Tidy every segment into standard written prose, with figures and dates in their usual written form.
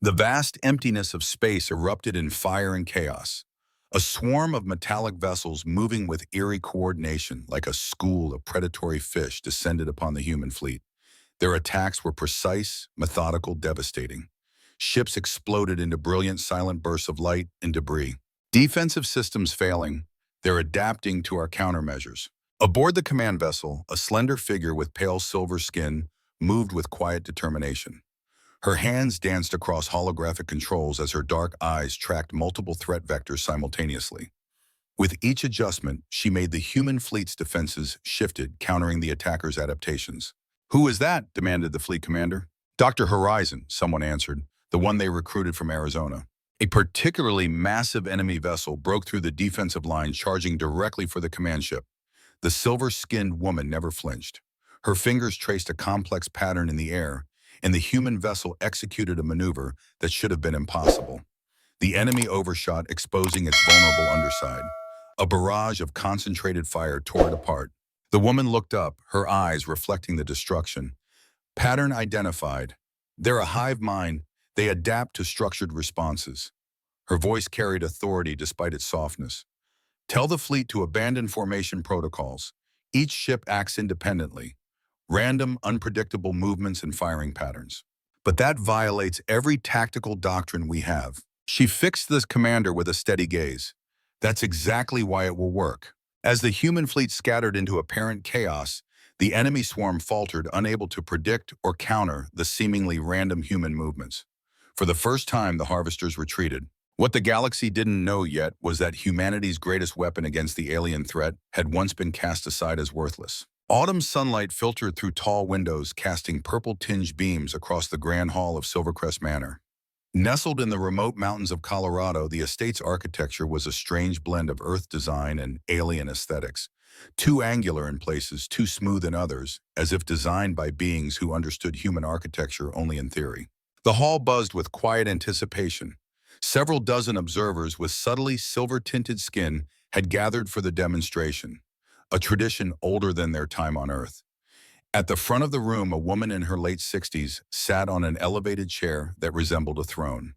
The vast emptiness of space erupted in fire and chaos. A swarm of metallic vessels moving with eerie coordination like a school of predatory fish descended upon the human fleet. Their attacks were precise, methodical, devastating. Ships exploded into brilliant silent bursts of light and debris. Defensive systems failing, they're adapting to our countermeasures. Aboard the command vessel, a slender figure with pale silver skin moved with quiet determination. Her hands danced across holographic controls as her dark eyes tracked multiple threat vectors simultaneously. With each adjustment, she made the human fleet's defenses shifted, countering the attackers' adaptations. "Who is that?" demanded the fleet commander. "Dr. Horizon," someone answered, the one they recruited from Arizona. A particularly massive enemy vessel broke through the defensive line, charging directly for the command ship. The silver-skinned woman never flinched. Her fingers traced a complex pattern in the air, and the human vessel executed a maneuver that should have been impossible. The enemy overshot, exposing its vulnerable underside. A barrage of concentrated fire tore it apart. The woman looked up, her eyes reflecting the destruction. Pattern identified. They're a hive mind. They adapt to structured responses. Her voice carried authority despite its softness. "Tell the fleet to abandon formation protocols. Each ship acts independently. Random, unpredictable movements and firing patterns. But that violates every tactical doctrine we have." She fixed the commander with a steady gaze. "That's exactly why it will work." As the human fleet scattered into apparent chaos, the enemy swarm faltered, unable to predict or counter the seemingly random human movements. For the first time, the harvesters retreated. What the galaxy didn't know yet was that humanity's greatest weapon against the alien threat had once been cast aside as worthless. Autumn sunlight filtered through tall windows, casting purple-tinged beams across the grand hall of Silvercrest Manor. Nestled in the remote mountains of Colorado, the estate's architecture was a strange blend of Earth design and alien aesthetics. Too angular in places, too smooth in others, as if designed by beings who understood human architecture only in theory. The hall buzzed with quiet anticipation. Several dozen observers with subtly silver-tinted skin had gathered for the demonstration, a tradition older than their time on Earth. At the front of the room, a woman in her late 60s sat on an elevated chair that resembled a throne.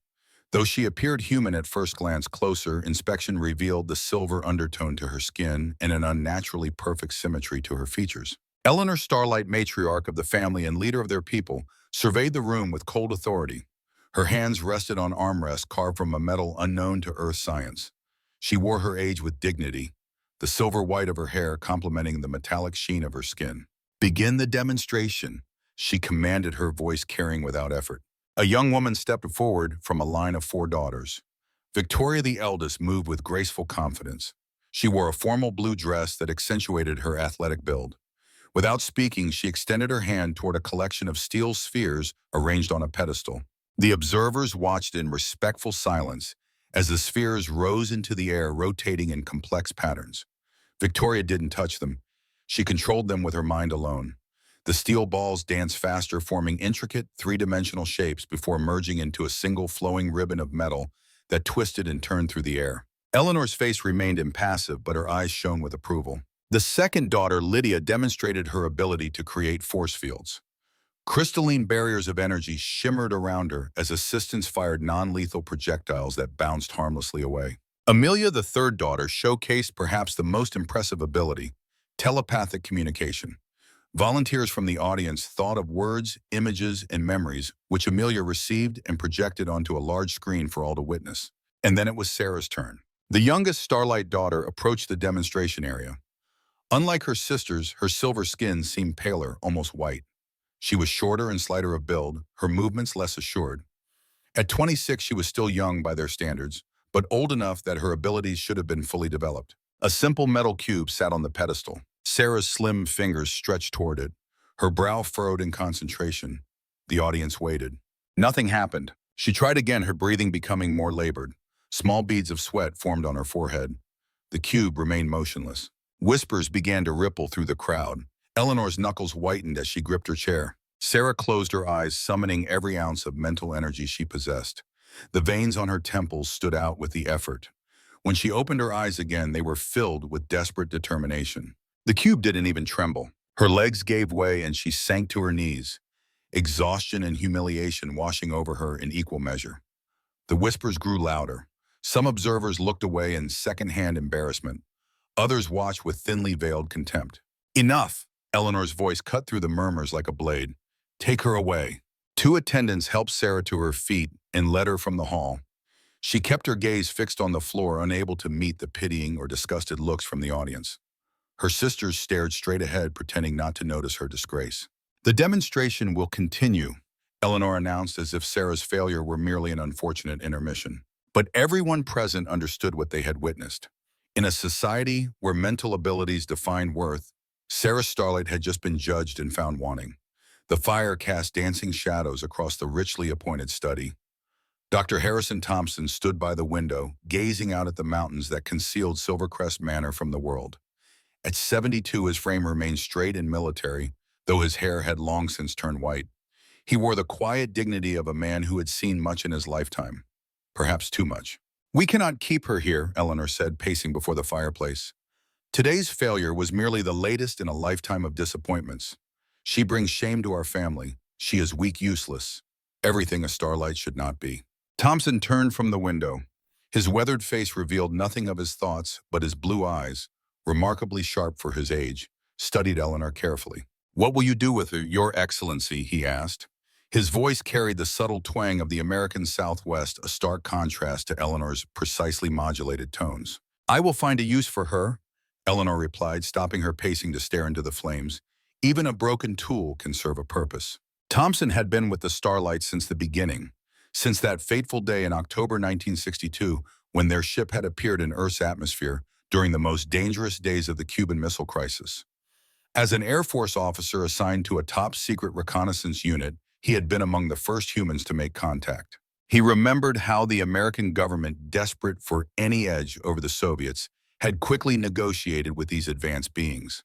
Though she appeared human at first glance, closer inspection revealed the silver undertone to her skin and an unnaturally perfect symmetry to her features. Eleanor Starlight, matriarch of the family and leader of their people, surveyed the room with cold authority. Her hands rested on armrests carved from a metal unknown to Earth science. She wore her age with dignity, the silver white of her hair complementing the metallic sheen of her skin. "Begin the demonstration," she commanded, her voice carrying without effort. A young woman stepped forward from a line of 4 daughters. Victoria, the eldest, moved with graceful confidence. She wore a formal blue dress that accentuated her athletic build. Without speaking, she extended her hand toward a collection of steel spheres arranged on a pedestal. The observers watched in respectful silence as the spheres rose into the air, rotating in complex patterns. Victoria didn't touch them. She controlled them with her mind alone. The steel balls danced faster, forming intricate, three-dimensional shapes before merging into a single flowing ribbon of metal that twisted and turned through the air. Eleanor's face remained impassive, but her eyes shone with approval. The second daughter, Lydia, demonstrated her ability to create force fields. Crystalline barriers of energy shimmered around her as assistants fired non-lethal projectiles that bounced harmlessly away. Amelia, the third daughter, showcased perhaps the most impressive ability: telepathic communication. Volunteers from the audience thought of words, images, and memories, which Amelia received and projected onto a large screen for all to witness. And then it was Sarah's turn. The youngest Starlight daughter approached the demonstration area. Unlike her sisters, her silver skin seemed paler, almost white. She was shorter and slighter of build, her movements less assured. At 26, she was still young by their standards, but old enough that her abilities should have been fully developed. A simple metal cube sat on the pedestal. Sarah's slim fingers stretched toward it, her brow furrowed in concentration. The audience waited. Nothing happened. She tried again, her breathing becoming more labored. Small beads of sweat formed on her forehead. The cube remained motionless. Whispers began to ripple through the crowd. Eleanor's knuckles whitened as she gripped her chair. Sarah closed her eyes, summoning every ounce of mental energy she possessed. The veins on her temples stood out with the effort. When she opened her eyes again, they were filled with desperate determination. The cube didn't even tremble. Her legs gave way and she sank to her knees. exhaustion and humiliation washing over her in equal measure. The whispers grew louder. Some observers looked away in secondhand embarrassment. Others watched with thinly veiled contempt. Enough! Eleanor's voice cut through the murmurs like a blade. Take her away. Two attendants helped Sarah to her feet and led her from the hall. She kept her gaze fixed on the floor, unable to meet the pitying or disgusted looks from the audience. Her sisters stared straight ahead, pretending not to notice her disgrace. The demonstration will continue, Eleanor announced, as if Sarah's failure were merely an unfortunate intermission. But everyone present understood what they had witnessed. In a society where mental abilities define worth, Sarah Starlight had just been judged and found wanting. The fire cast dancing shadows across the richly appointed study. Dr. Harrison Thompson stood by the window, gazing out at the mountains that concealed Silvercrest Manor from the world. At 72, his frame remained straight and military, though his hair had long since turned white. He wore the quiet dignity of a man who had seen much in his lifetime. Perhaps too much. We cannot keep her here, Eleanor said, pacing before the fireplace. Today's failure was merely the latest in a lifetime of disappointments. She brings shame to our family. She is weak, useless. Everything a Starlight should not be. Thompson turned from the window. His weathered face revealed nothing of his thoughts, but his blue eyes, remarkably sharp for his age, studied Eleanor carefully. What will you do with her, Your Excellency? He asked. His voice carried the subtle twang of the American Southwest, a stark contrast to Eleanor's precisely modulated tones. I will find a use for her, Eleanor replied, stopping her pacing to stare into the flames. Even a broken tool can serve a purpose. Thompson had been with the Starlight since the beginning, since that fateful day in October 1962 when their ship had appeared in Earth's atmosphere during the most dangerous days of the Cuban Missile Crisis. As an Air Force officer assigned to a top-secret reconnaissance unit, he had been among the first humans to make contact. He remembered how the American government, desperate for any edge over the Soviets, had quickly negotiated with these advanced beings.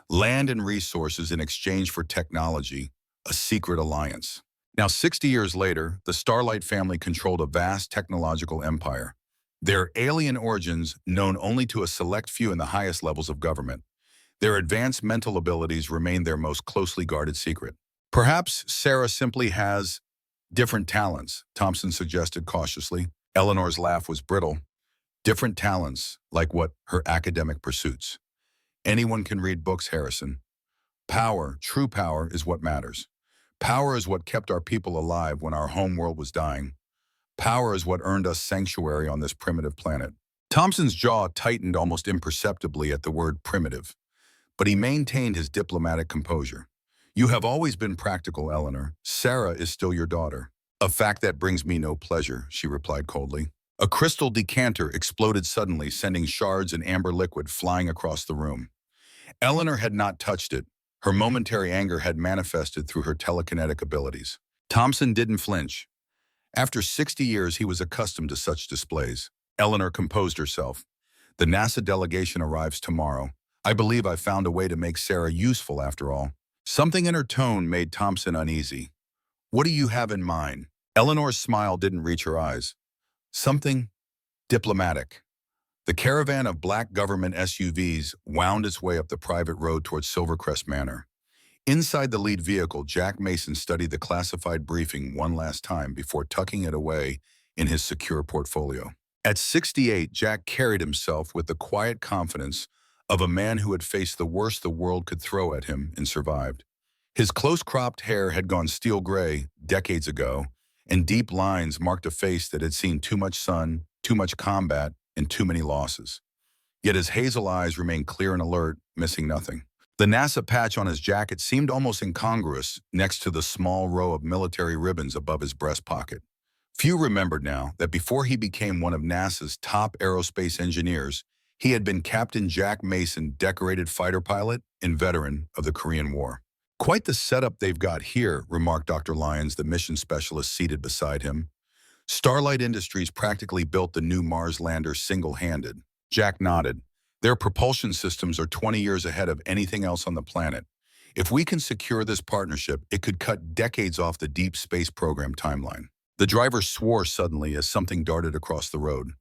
Land and resources in exchange for technology, a secret alliance. Now, 60 years later, the Starlight family controlled a vast technological empire. Their alien origins known only to a select few in the highest levels of government. Their advanced mental abilities remain their most closely guarded secret. Perhaps Sarah simply has different talents, Thompson suggested cautiously. Eleanor's laugh was brittle. Different talents, like what? Her academic pursuits. Anyone can read books, Harrison. Power, true power, is what matters. Power is what kept our people alive when our home world was dying. Power is what earned us sanctuary on this primitive planet. Thompson's jaw tightened almost imperceptibly at the word primitive, but he maintained his diplomatic composure. You have always been practical, Eleanor. Sarah is still your daughter. A fact that brings me no pleasure, she replied coldly. A crystal decanter exploded suddenly, sending shards and amber liquid flying across the room. Eleanor had not touched it. Her momentary anger had manifested through her telekinetic abilities. Thompson didn't flinch. After 60 years, he was accustomed to such displays. Eleanor composed herself. The NASA delegation arrives tomorrow. I believe I found a way to make Sarah useful after all. Something in her tone made Thompson uneasy. What do you have in mind? Eleanor's smile didn't reach her eyes. Something diplomatic. The caravan of black government SUVs wound its way up the private road towards Silvercrest Manor. Inside the lead vehicle, Jack Mason studied the classified briefing one last time before tucking it away in his secure portfolio. At 68, Jack carried himself with the quiet confidence of a man who had faced the worst the world could throw at him and survived. His close-cropped hair had gone steel gray decades ago, and deep lines marked a face that had seen too much sun, too much combat, and too many losses. Yet his hazel eyes remained clear and alert, missing nothing. The NASA patch on his jacket seemed almost incongruous next to the small row of military ribbons above his breast pocket. Few remembered now that before he became one of NASA's top aerospace engineers, he had been Captain Jack Mason, decorated fighter pilot and veteran of the Korean War. Quite the setup they've got here, remarked Dr. Lyons, the mission specialist seated beside him. Starlight Industries practically built the new Mars lander single-handed. Jack nodded. Their propulsion systems are 20 years ahead of anything else on the planet. If we can secure this partnership, it could cut decades off the deep space program timeline. The driver swore suddenly as something darted across the road.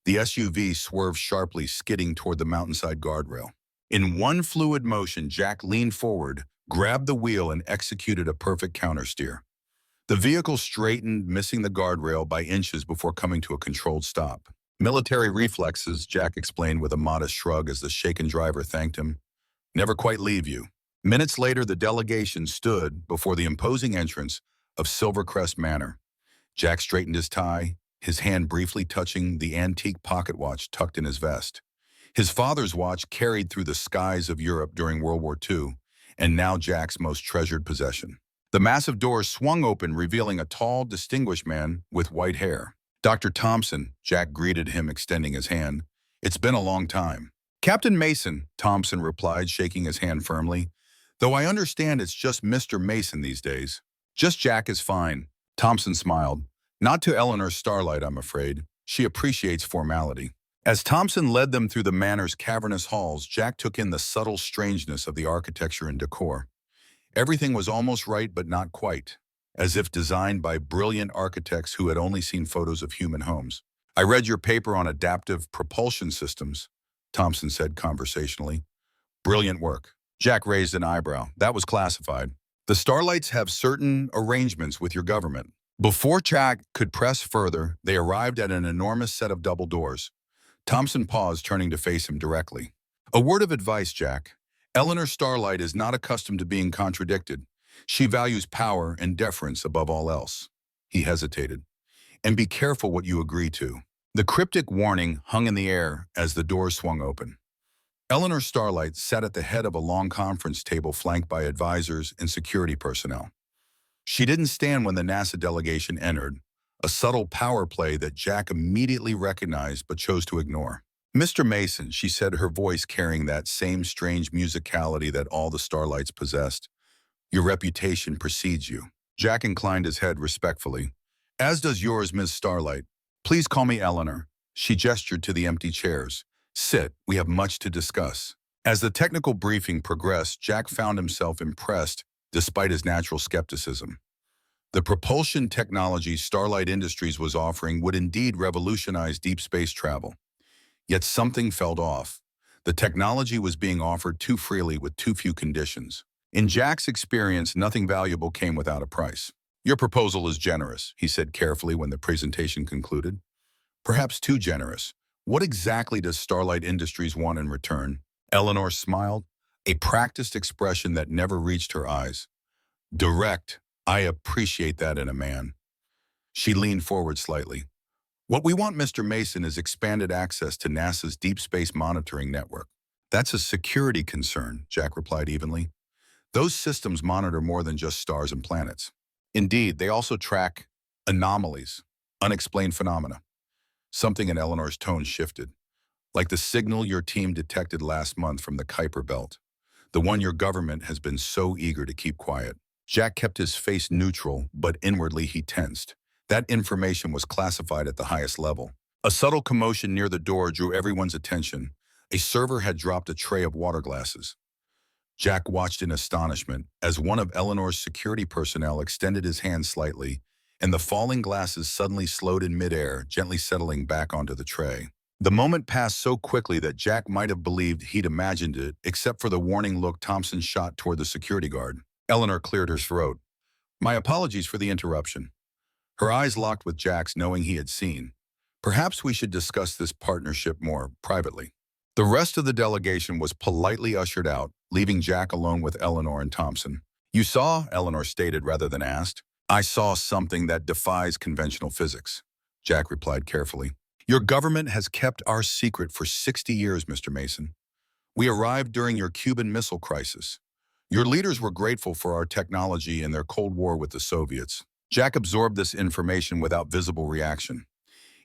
The SUV swerved sharply, skidding toward the mountainside guardrail. In one fluid motion, Jack leaned forward, grabbed the wheel and executed a perfect countersteer. The vehicle straightened, missing the guardrail by inches before coming to a controlled stop. Military reflexes, Jack explained with a modest shrug as the shaken driver thanked him. Never quite leave you. Minutes later, the delegation stood before the imposing entrance of Silvercrest Manor. Jack straightened his tie, his hand briefly touching the antique pocket watch tucked in his vest. His father's watch carried through the skies of Europe during World War II, and now Jack's most treasured possession. The massive doors swung open, revealing a tall, distinguished man with white hair. Dr. Thompson, Jack greeted him, extending his hand. It's been a long time. Captain Mason, Thompson replied, shaking his hand firmly. Though I understand it's just Mr. Mason these days. Just Jack is fine. Thompson smiled. Not to Eleanor Starlight, I'm afraid. She appreciates formality. As Thompson led them through the manor's cavernous halls, Jack took in the subtle strangeness of the architecture and decor. Everything was almost right, but not quite, as if designed by brilliant architects who had only seen photos of human homes. I read your paper on adaptive propulsion systems, Thompson said conversationally. Brilliant work. Jack raised an eyebrow. That was classified. The Starlights have certain arrangements with your government. Before Jack could press further, they arrived at an enormous set of double doors. Thompson paused, turning to face him directly. A word of advice, Jack. Eleanor Starlight is not accustomed to being contradicted. She values power and deference above all else. He hesitated. And be careful what you agree to. The cryptic warning hung in the air as the doors swung open. Eleanor Starlight sat at the head of a long conference table flanked by advisors and security personnel. She didn't stand when the NASA delegation entered, a subtle power play that Jack immediately recognized but chose to ignore. Mr. Mason, she said, her voice carrying that same strange musicality that all the Starlights possessed. Your reputation precedes you. Jack inclined his head respectfully. As does yours, Ms. Starlight. Please call me Eleanor. She gestured to the empty chairs. Sit, we have much to discuss. As the technical briefing progressed, Jack found himself impressed despite his natural skepticism. The propulsion technology Starlight Industries was offering would indeed revolutionize deep space travel. Yet something felt off. The technology was being offered too freely with too few conditions. In Jack's experience, nothing valuable came without a price. Your proposal is generous, he said carefully when the presentation concluded. Perhaps too generous. What exactly does Starlight Industries want in return? Eleanor smiled, a practiced expression that never reached her eyes. Direct. I appreciate that in a man. She leaned forward slightly. What we want, Mr. Mason, is expanded access to NASA's deep space monitoring network. That's a security concern, Jack replied evenly. Those systems monitor more than just stars and planets. Indeed, they also track anomalies, unexplained phenomena. Something in Eleanor's tone shifted. Like the signal your team detected last month from the Kuiper Belt. The one your government has been so eager to keep quiet. Jack kept his face neutral, but inwardly he tensed. That information was classified at the highest level. A subtle commotion near the door drew everyone's attention. A server had dropped a tray of water glasses. Jack watched in astonishment as one of Eleanor's security personnel extended his hand slightly, and the falling glasses suddenly slowed in midair, gently settling back onto the tray. The moment passed so quickly that Jack might have believed he'd imagined it, except for the warning look Thompson shot toward the security guard. Eleanor cleared her throat. My apologies for the interruption. Her eyes locked with Jack's, knowing he had seen. Perhaps we should discuss this partnership more privately. The rest of the delegation was politely ushered out, leaving Jack alone with Eleanor and Thompson. You saw, Eleanor stated rather than asked. I saw something that defies conventional physics, Jack replied carefully. Your government has kept our secret for 60 years, Mr. Mason. We arrived during your Cuban Missile Crisis. Your leaders were grateful for our technology in their Cold War with the Soviets. Jack absorbed this information without visible reaction.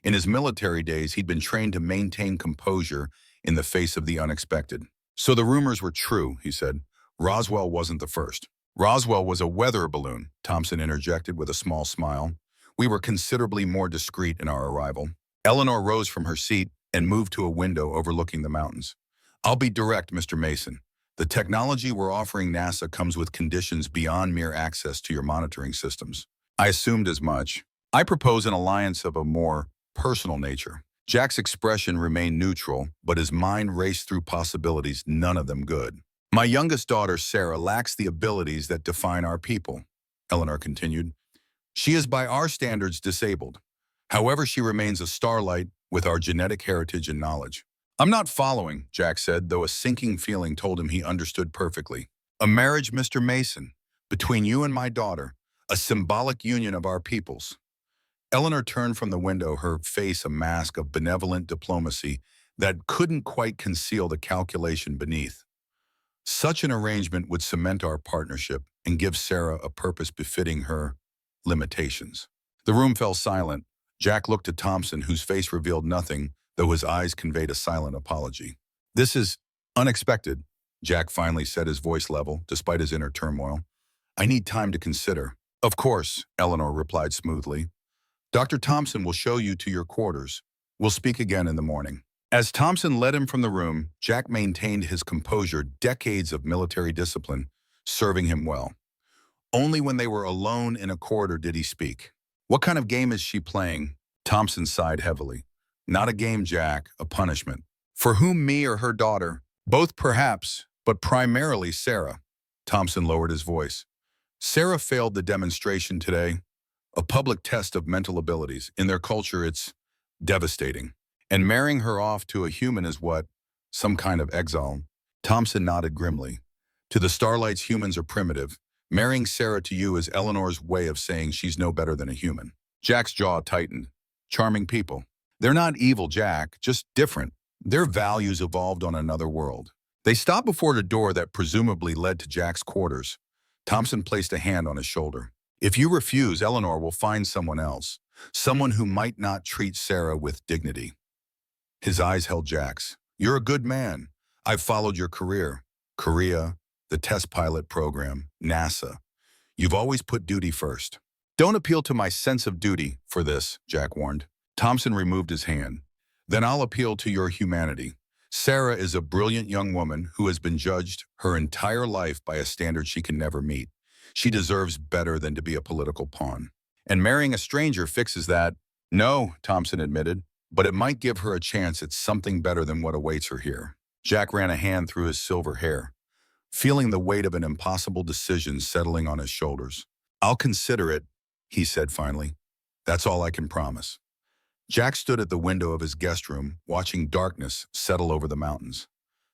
In his military days, he'd been trained to maintain composure in the face of the unexpected. So the rumors were true, he said. Roswell wasn't the first. Roswell was a weather balloon, Thompson interjected with a small smile. We were considerably more discreet in our arrival. Eleanor rose from her seat and moved to a window overlooking the mountains. I'll be direct, Mr. Mason. The technology we're offering NASA comes with conditions beyond mere access to your monitoring systems. I assumed as much. I propose an alliance of a more personal nature. Jack's expression remained neutral, but his mind raced through possibilities, none of them good. My youngest daughter, Sarah, lacks the abilities that define our people, Eleanor continued. She is by our standards disabled. However, she remains a starlight with our genetic heritage and knowledge. I'm not following, Jack said, though a sinking feeling told him he understood perfectly. A marriage, Mr. Mason, between you and my daughter, a symbolic union of our peoples. Eleanor turned from the window, her face a mask of benevolent diplomacy that couldn't quite conceal the calculation beneath. Such an arrangement would cement our partnership and give Sarah a purpose befitting her limitations. The room fell silent. Jack looked at Thompson, whose face revealed nothing, though his eyes conveyed a silent apology. This is unexpected, Jack finally said, his voice level, despite his inner turmoil. I need time to consider. Of course, Eleanor replied smoothly. Dr. Thompson will show you to your quarters. We'll speak again in the morning. As Thompson led him from the room, Jack maintained his composure, decades of military discipline serving him well. Only when they were alone in a corridor did he speak. What kind of game is she playing? Thompson sighed heavily. Not a game, Jack, a punishment. For whom, me or her daughter? Both perhaps, but primarily Sarah. Thompson lowered his voice. Sarah failed the demonstration today. A public test of mental abilities. In their culture, it's devastating. And marrying her off to a human is what? Some kind of exile? Thompson nodded grimly. To the Starlights, humans are primitive. Marrying Sarah to you is Eleanor's way of saying she's no better than a human. Jack's jaw tightened. Charming people. They're not evil, Jack, just different. Their values evolved on another world. They stopped before the door that presumably led to Jack's quarters. Thompson placed a hand on his shoulder. If you refuse, Eleanor will find someone else. Someone who might not treat Sarah with dignity. His eyes held Jack's. You're a good man. I've followed your career. Korea, the test pilot program, NASA. You've always put duty first. Don't appeal to my sense of duty for this, Jack warned. Thompson removed his hand. Then I'll appeal to your humanity. Sarah is a brilliant young woman who has been judged her entire life by a standard she can never meet. She deserves better than to be a political pawn. And marrying a stranger fixes that. No, Thompson admitted, but it might give her a chance at something better than what awaits her here. Jack ran a hand through his silver hair, feeling the weight of an impossible decision settling on his shoulders. I'll consider it, he said finally. That's all I can promise. Jack stood at the window of his guest room, watching darkness settle over the mountains.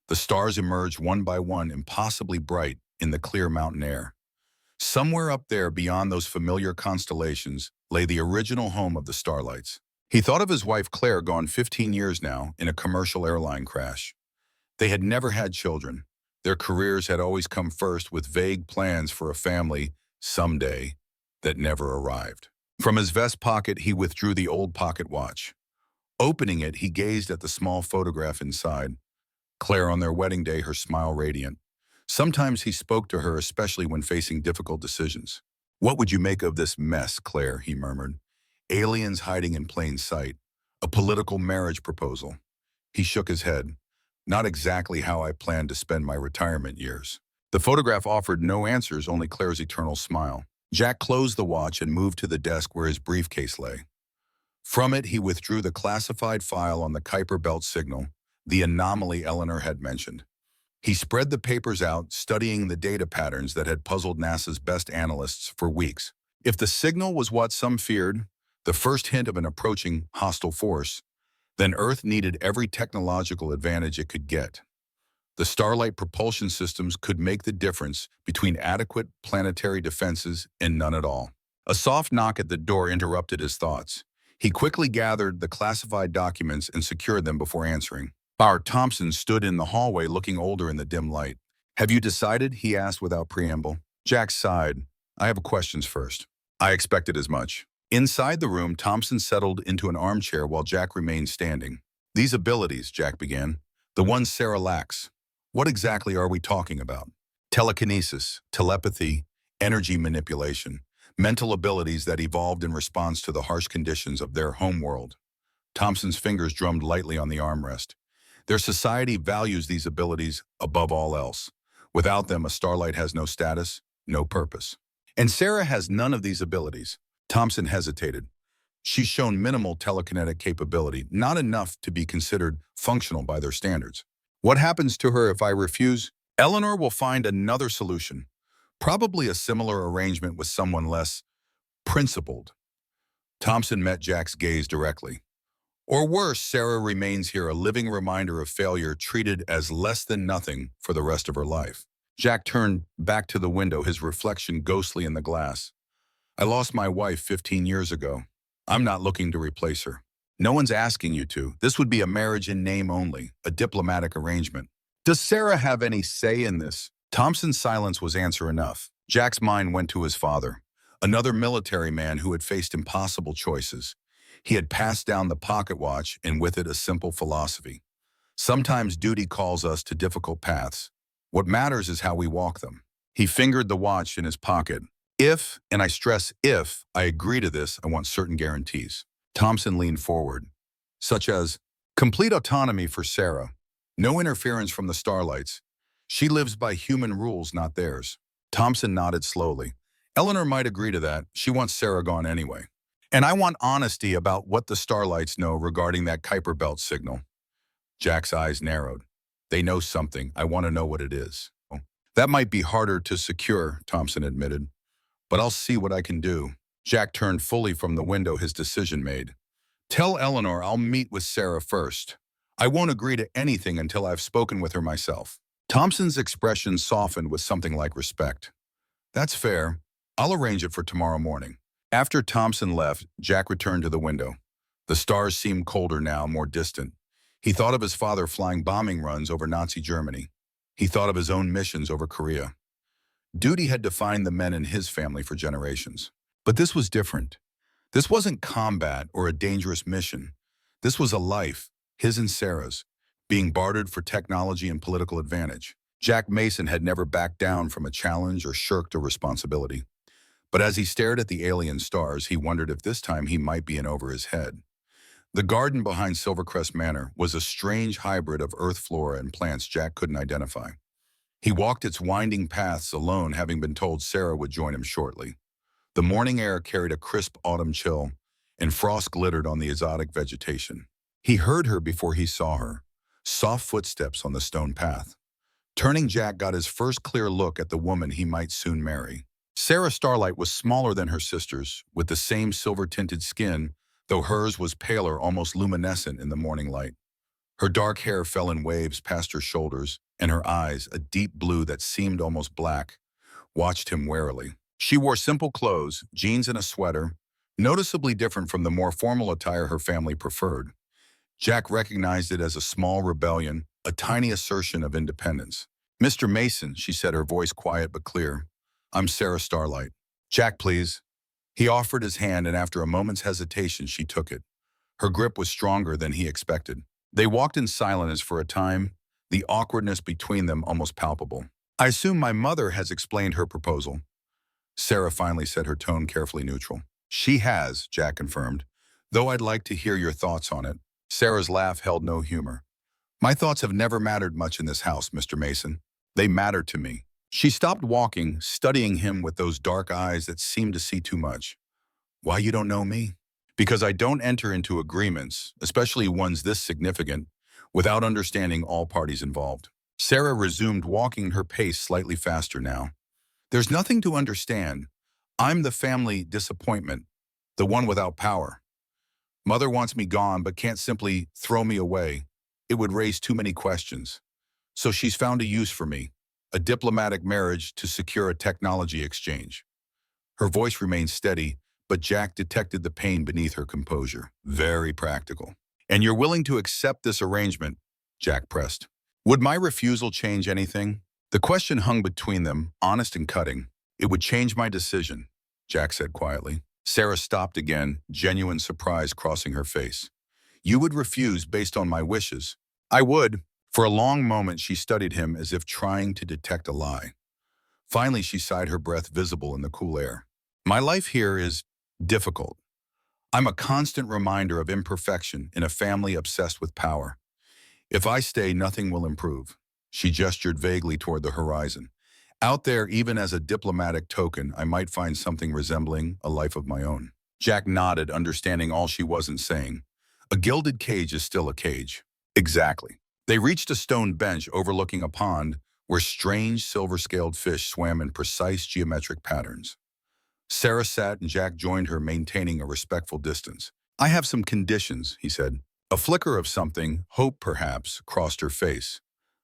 The stars emerged one by one, impossibly bright in the clear mountain air. Somewhere up there, beyond those familiar constellations, lay the original home of the Starlights. He thought of his wife Claire, gone 15 years now, in a commercial airline crash. They had never had children. Their careers had always come first, with vague plans for a family someday that never arrived. From his vest pocket, he withdrew the old pocket watch. Opening it, he gazed at the small photograph inside. Claire on their wedding day, her smile radiant. Sometimes he spoke to her, especially when facing difficult decisions. What would you make of this mess, Claire? He murmured. Aliens hiding in plain sight. A political marriage proposal. He shook his head. Not exactly how I planned to spend my retirement years. The photograph offered no answers, only Claire's eternal smile. Jack closed the watch and moved to the desk where his briefcase lay. From it, he withdrew the classified file on the Kuiper Belt signal, the anomaly Eleanor had mentioned. He spread the papers out, studying the data patterns that had puzzled NASA's best analysts for weeks. If the signal was what some feared, the first hint of an approaching hostile force, then Earth needed every technological advantage it could get. The Starlight propulsion systems could make the difference between adequate planetary defenses and none at all. A soft knock at the door interrupted his thoughts. He quickly gathered the classified documents and secured them before answering. Bart Thompson stood in the hallway, looking older in the dim light. Have you decided? He asked without preamble. Jack sighed. I have questions first. I expected as much. Inside the room, Thompson settled into an armchair while Jack remained standing. These abilities, Jack began, the ones Sarah lacks. What exactly are we talking about? Telekinesis, telepathy, energy manipulation, mental abilities that evolved in response to the harsh conditions of their home world. Thompson's fingers drummed lightly on the armrest. Their society values these abilities above all else. Without them, a Starlight has no status, no purpose. And Sarah has none of these abilities. Thompson hesitated. She's shown minimal telekinetic capability, not enough to be considered functional by their standards. What happens to her if I refuse? Eleanor will find another solution, probably a similar arrangement with someone less principled. Thompson met Jack's gaze directly. Or worse, Sarah remains here, a living reminder of failure, treated as less than nothing for the rest of her life. Jack turned back to the window, his reflection ghostly in the glass. I lost my wife 15 years ago. I'm not looking to replace her. No one's asking you to. This would be a marriage in name only, a diplomatic arrangement. Does Sarah have any say in this? Thompson's silence was answer enough. Jack's mind went to his father, another military man who had faced impossible choices. He had passed down the pocket watch and with it a simple philosophy. Sometimes duty calls us to difficult paths. What matters is how we walk them. He fingered the watch in his pocket. If, and I stress if, I agree to this, I want certain guarantees. Thompson leaned forward, such as complete autonomy for Sarah, no interference from the Starlights. She lives by human rules, not theirs. Thompson nodded slowly. Eleanor might agree to that. She wants Sarah gone anyway. And I want honesty about what the Starlights know regarding that Kuiper Belt signal. Jack's eyes narrowed. They know something. I want to know what it is. That might be harder to secure, Thompson admitted, but I'll see what I can do. Jack turned fully from the window, his decision made. Tell Eleanor I'll meet with Sarah first. I won't agree to anything until I've spoken with her myself. Thompson's expression softened with something like respect. That's fair. I'll arrange it for tomorrow morning. After Thompson left, Jack returned to the window. The stars seemed colder now, more distant. He thought of his father flying bombing runs over Nazi Germany. He thought of his own missions over Korea. Duty had defined the men in his family for generations. But this was different. This wasn't combat or a dangerous mission. This was a life, his and Sarah's, being bartered for technology and political advantage. Jack Mason had never backed down from a challenge or shirked a responsibility. But as he stared at the alien stars, he wondered if this time he might be in over his head. The garden behind Silvercrest Manor was a strange hybrid of earth flora and plants Jack couldn't identify. He walked its winding paths alone, having been told Sarah would join him shortly. The morning air carried a crisp autumn chill, and frost glittered on the exotic vegetation. He heard her before he saw her, soft footsteps on the stone path. Turning, Jack got his first clear look at the woman he might soon marry. Sarah Starlight was smaller than her sisters, with the same silver-tinted skin, though hers was paler, almost luminescent in the morning light. Her dark hair fell in waves past her shoulders, and her eyes, a deep blue that seemed almost black, watched him warily. She wore simple clothes, jeans and a sweater, noticeably different from the more formal attire her family preferred. Jack recognized it as a small rebellion, a tiny assertion of independence. "Mr. Mason," she said, her voice quiet but clear. "I'm Sarah Starlight." "Jack, please." He offered his hand, and after a moment's hesitation, she took it. Her grip was stronger than he expected. They walked in silence for a time, the awkwardness between them almost palpable. "I assume my mother has explained her proposal," Sarah finally said, her tone carefully neutral. "She has," Jack confirmed, "though I'd like to hear your thoughts on it." Sarah's laugh held no humor. "My thoughts have never mattered much in this house, Mr. Mason. They matter to me." She stopped walking, studying him with those dark eyes that seemed to see too much. "Why you don't know me?" "Because I don't enter into agreements, especially ones this significant, without understanding all parties involved." Sarah resumed, walking her pace slightly faster now. "There's nothing to understand. I'm the family disappointment, the one without power. Mother wants me gone but can't simply throw me away. It would raise too many questions. So she's found a use for me, a diplomatic marriage to secure a technology exchange." Her voice remained steady, but Jack detected the pain beneath her composure. "Very practical." "And you're willing to accept this arrangement?" Jack pressed. "Would my refusal change anything?" The question hung between them, honest and cutting. "It would change my decision," Jack said quietly. Sarah stopped again, genuine surprise crossing her face. "You would refuse based on my wishes?" "I would." For a long moment she studied him as if trying to detect a lie. Finally she sighed, her breath visible in the cool air. "My life here is difficult. I'm a constant reminder of imperfection in a family obsessed with power. If I stay, nothing will improve." She gestured vaguely toward the horizon. "Out there, even as a diplomatic token, I might find something resembling a life of my own." Jack nodded, understanding all she wasn't saying. A gilded cage is still a cage. Exactly. They reached a stone bench overlooking a pond where strange silver-scaled fish swam in precise geometric patterns. Sarah sat and Jack joined her, maintaining a respectful distance. "I have some conditions," he said. A flicker of something, hope perhaps, crossed her face,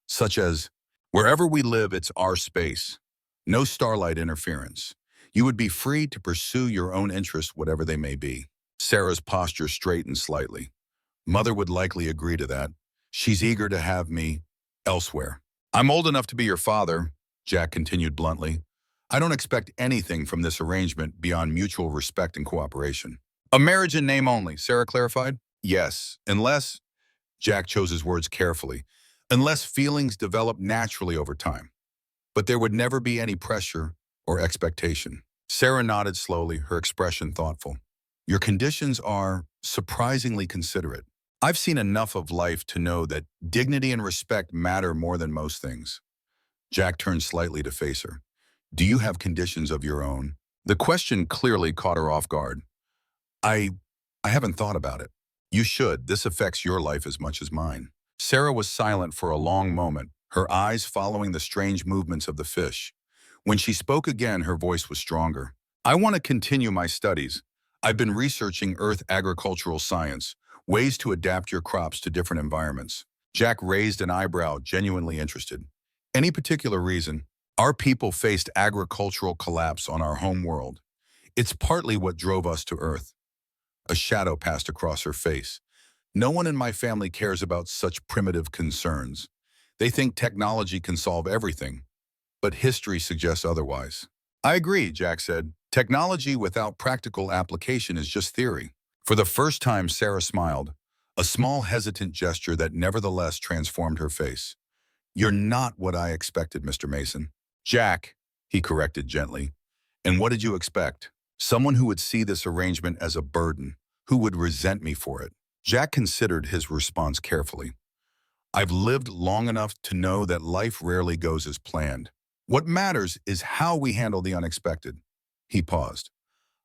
such as, "Wherever we live, it's our space. No starlight interference. You would be free to pursue your own interests, whatever they may be." Sarah's posture straightened slightly. "Mother would likely agree to that. She's eager to have me elsewhere." "I'm old enough to be your father," Jack continued bluntly. "I don't expect anything from this arrangement beyond mutual respect and cooperation." "A marriage in name only," Sarah clarified. "Yes, unless," Jack chose his words carefully, "unless feelings develop naturally over time. But there would never be any pressure or expectation." Sarah nodded slowly, her expression thoughtful. "Your conditions are surprisingly considerate. I've seen enough of life to know that dignity and respect matter more than most things." Jack turned slightly to face her. "Do you have conditions of your own?" The question clearly caught her off guard. I haven't thought about it." "You should. This affects your life as much as mine." Sarah was silent for a long moment, her eyes following the strange movements of the fish. When she spoke again, her voice was stronger. "I want to continue my studies. I've been researching Earth agricultural science, ways to adapt your crops to different environments." Jack raised an eyebrow, genuinely interested. "Any particular reason?" "Our people faced agricultural collapse on our home world. It's partly what drove us to Earth." A shadow passed across her face. "No one in my family cares about such primitive concerns. They think technology can solve everything, but history suggests otherwise." "I agree," Jack said. "Technology without practical application is just theory." For the first time, Sarah smiled, a small hesitant gesture that nevertheless transformed her face. "You're not what I expected, Mr. Mason." "Jack," he corrected gently. "And what did you expect?" "Someone who would see this arrangement as a burden, who would resent me for it." Jack considered his response carefully. "I've lived long enough to know that life rarely goes as planned. What matters is how we handle the unexpected." He paused.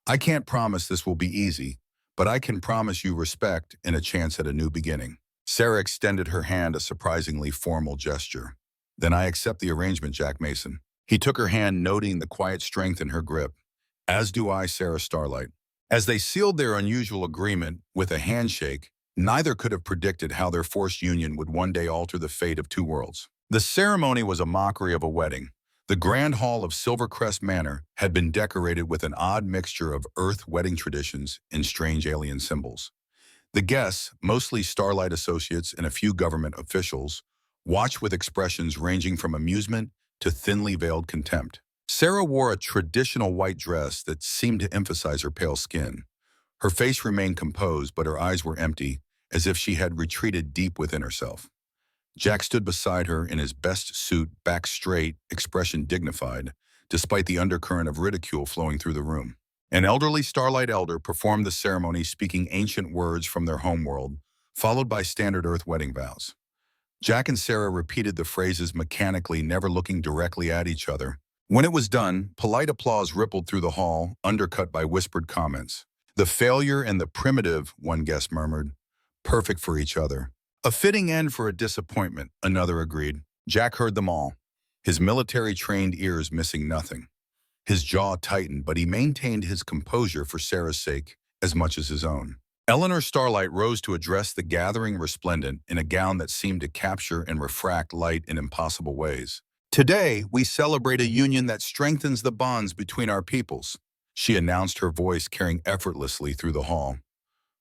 "I can't promise this will be easy, but I can promise you respect and a chance at a new beginning." Sarah extended her hand, a surprisingly formal gesture. "Then I accept the arrangement, Jack Mason." He took her hand, noting the quiet strength in her grip. "As do I, Sarah Starlight." As they sealed their unusual agreement with a handshake, neither could have predicted how their forced union would one day alter the fate of two worlds. The ceremony was a mockery of a wedding. The grand hall of Silvercrest Manor had been decorated with an odd mixture of Earth wedding traditions and strange alien symbols. The guests, mostly Starlight associates and a few government officials, watched with expressions ranging from amusement to thinly veiled contempt. Sarah wore a traditional white dress that seemed to emphasize her pale skin. Her face remained composed, but her eyes were empty, as if she had retreated deep within herself. Jack stood beside her in his best suit, back straight, expression dignified, despite the undercurrent of ridicule flowing through the room. An elderly Starlight elder performed the ceremony, speaking ancient words from their homeworld, followed by standard Earth wedding vows. Jack and Sarah repeated the phrases mechanically, never looking directly at each other. When it was done, polite applause rippled through the hall, undercut by whispered comments. "The failure and the primitive," one guest murmured. "Perfect for each other." "A fitting end for a disappointment," another agreed. Jack heard them all, his military-trained ears missing nothing. His jaw tightened, but he maintained his composure for Sarah's sake as much as his own. Eleanor Starlight rose to address the gathering, resplendent in a gown that seemed to capture and refract light in impossible ways. "Today, we celebrate a union that strengthens the bonds between our peoples," she announced, her voice carrying effortlessly through the hall.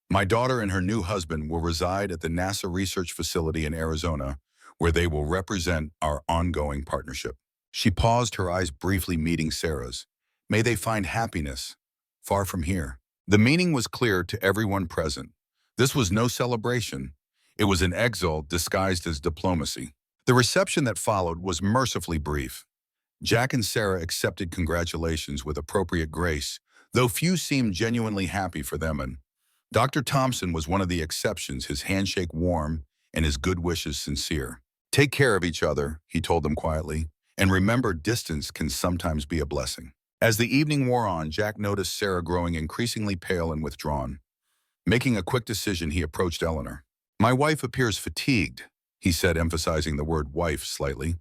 "My daughter and her new husband will reside at the NASA research facility in Arizona, where they will represent our ongoing partnership." She paused, her eyes briefly meeting Sarah's. "May they find happiness far from here." The meaning was clear to everyone present. This was no celebration. It was an exile disguised as diplomacy. The reception that followed was mercifully brief. Jack and Sarah accepted congratulations with appropriate grace, though few seemed genuinely happy for them. And Dr. Thompson was one of the exceptions, his handshake warm and his good wishes sincere. "Take care of each other," he told them quietly, "and remember, distance can sometimes be a blessing." As the evening wore on, Jack noticed Sarah growing increasingly pale and withdrawn. Making a quick decision, he approached Eleanor. "My wife appears fatigued," he said, emphasizing the word wife slightly.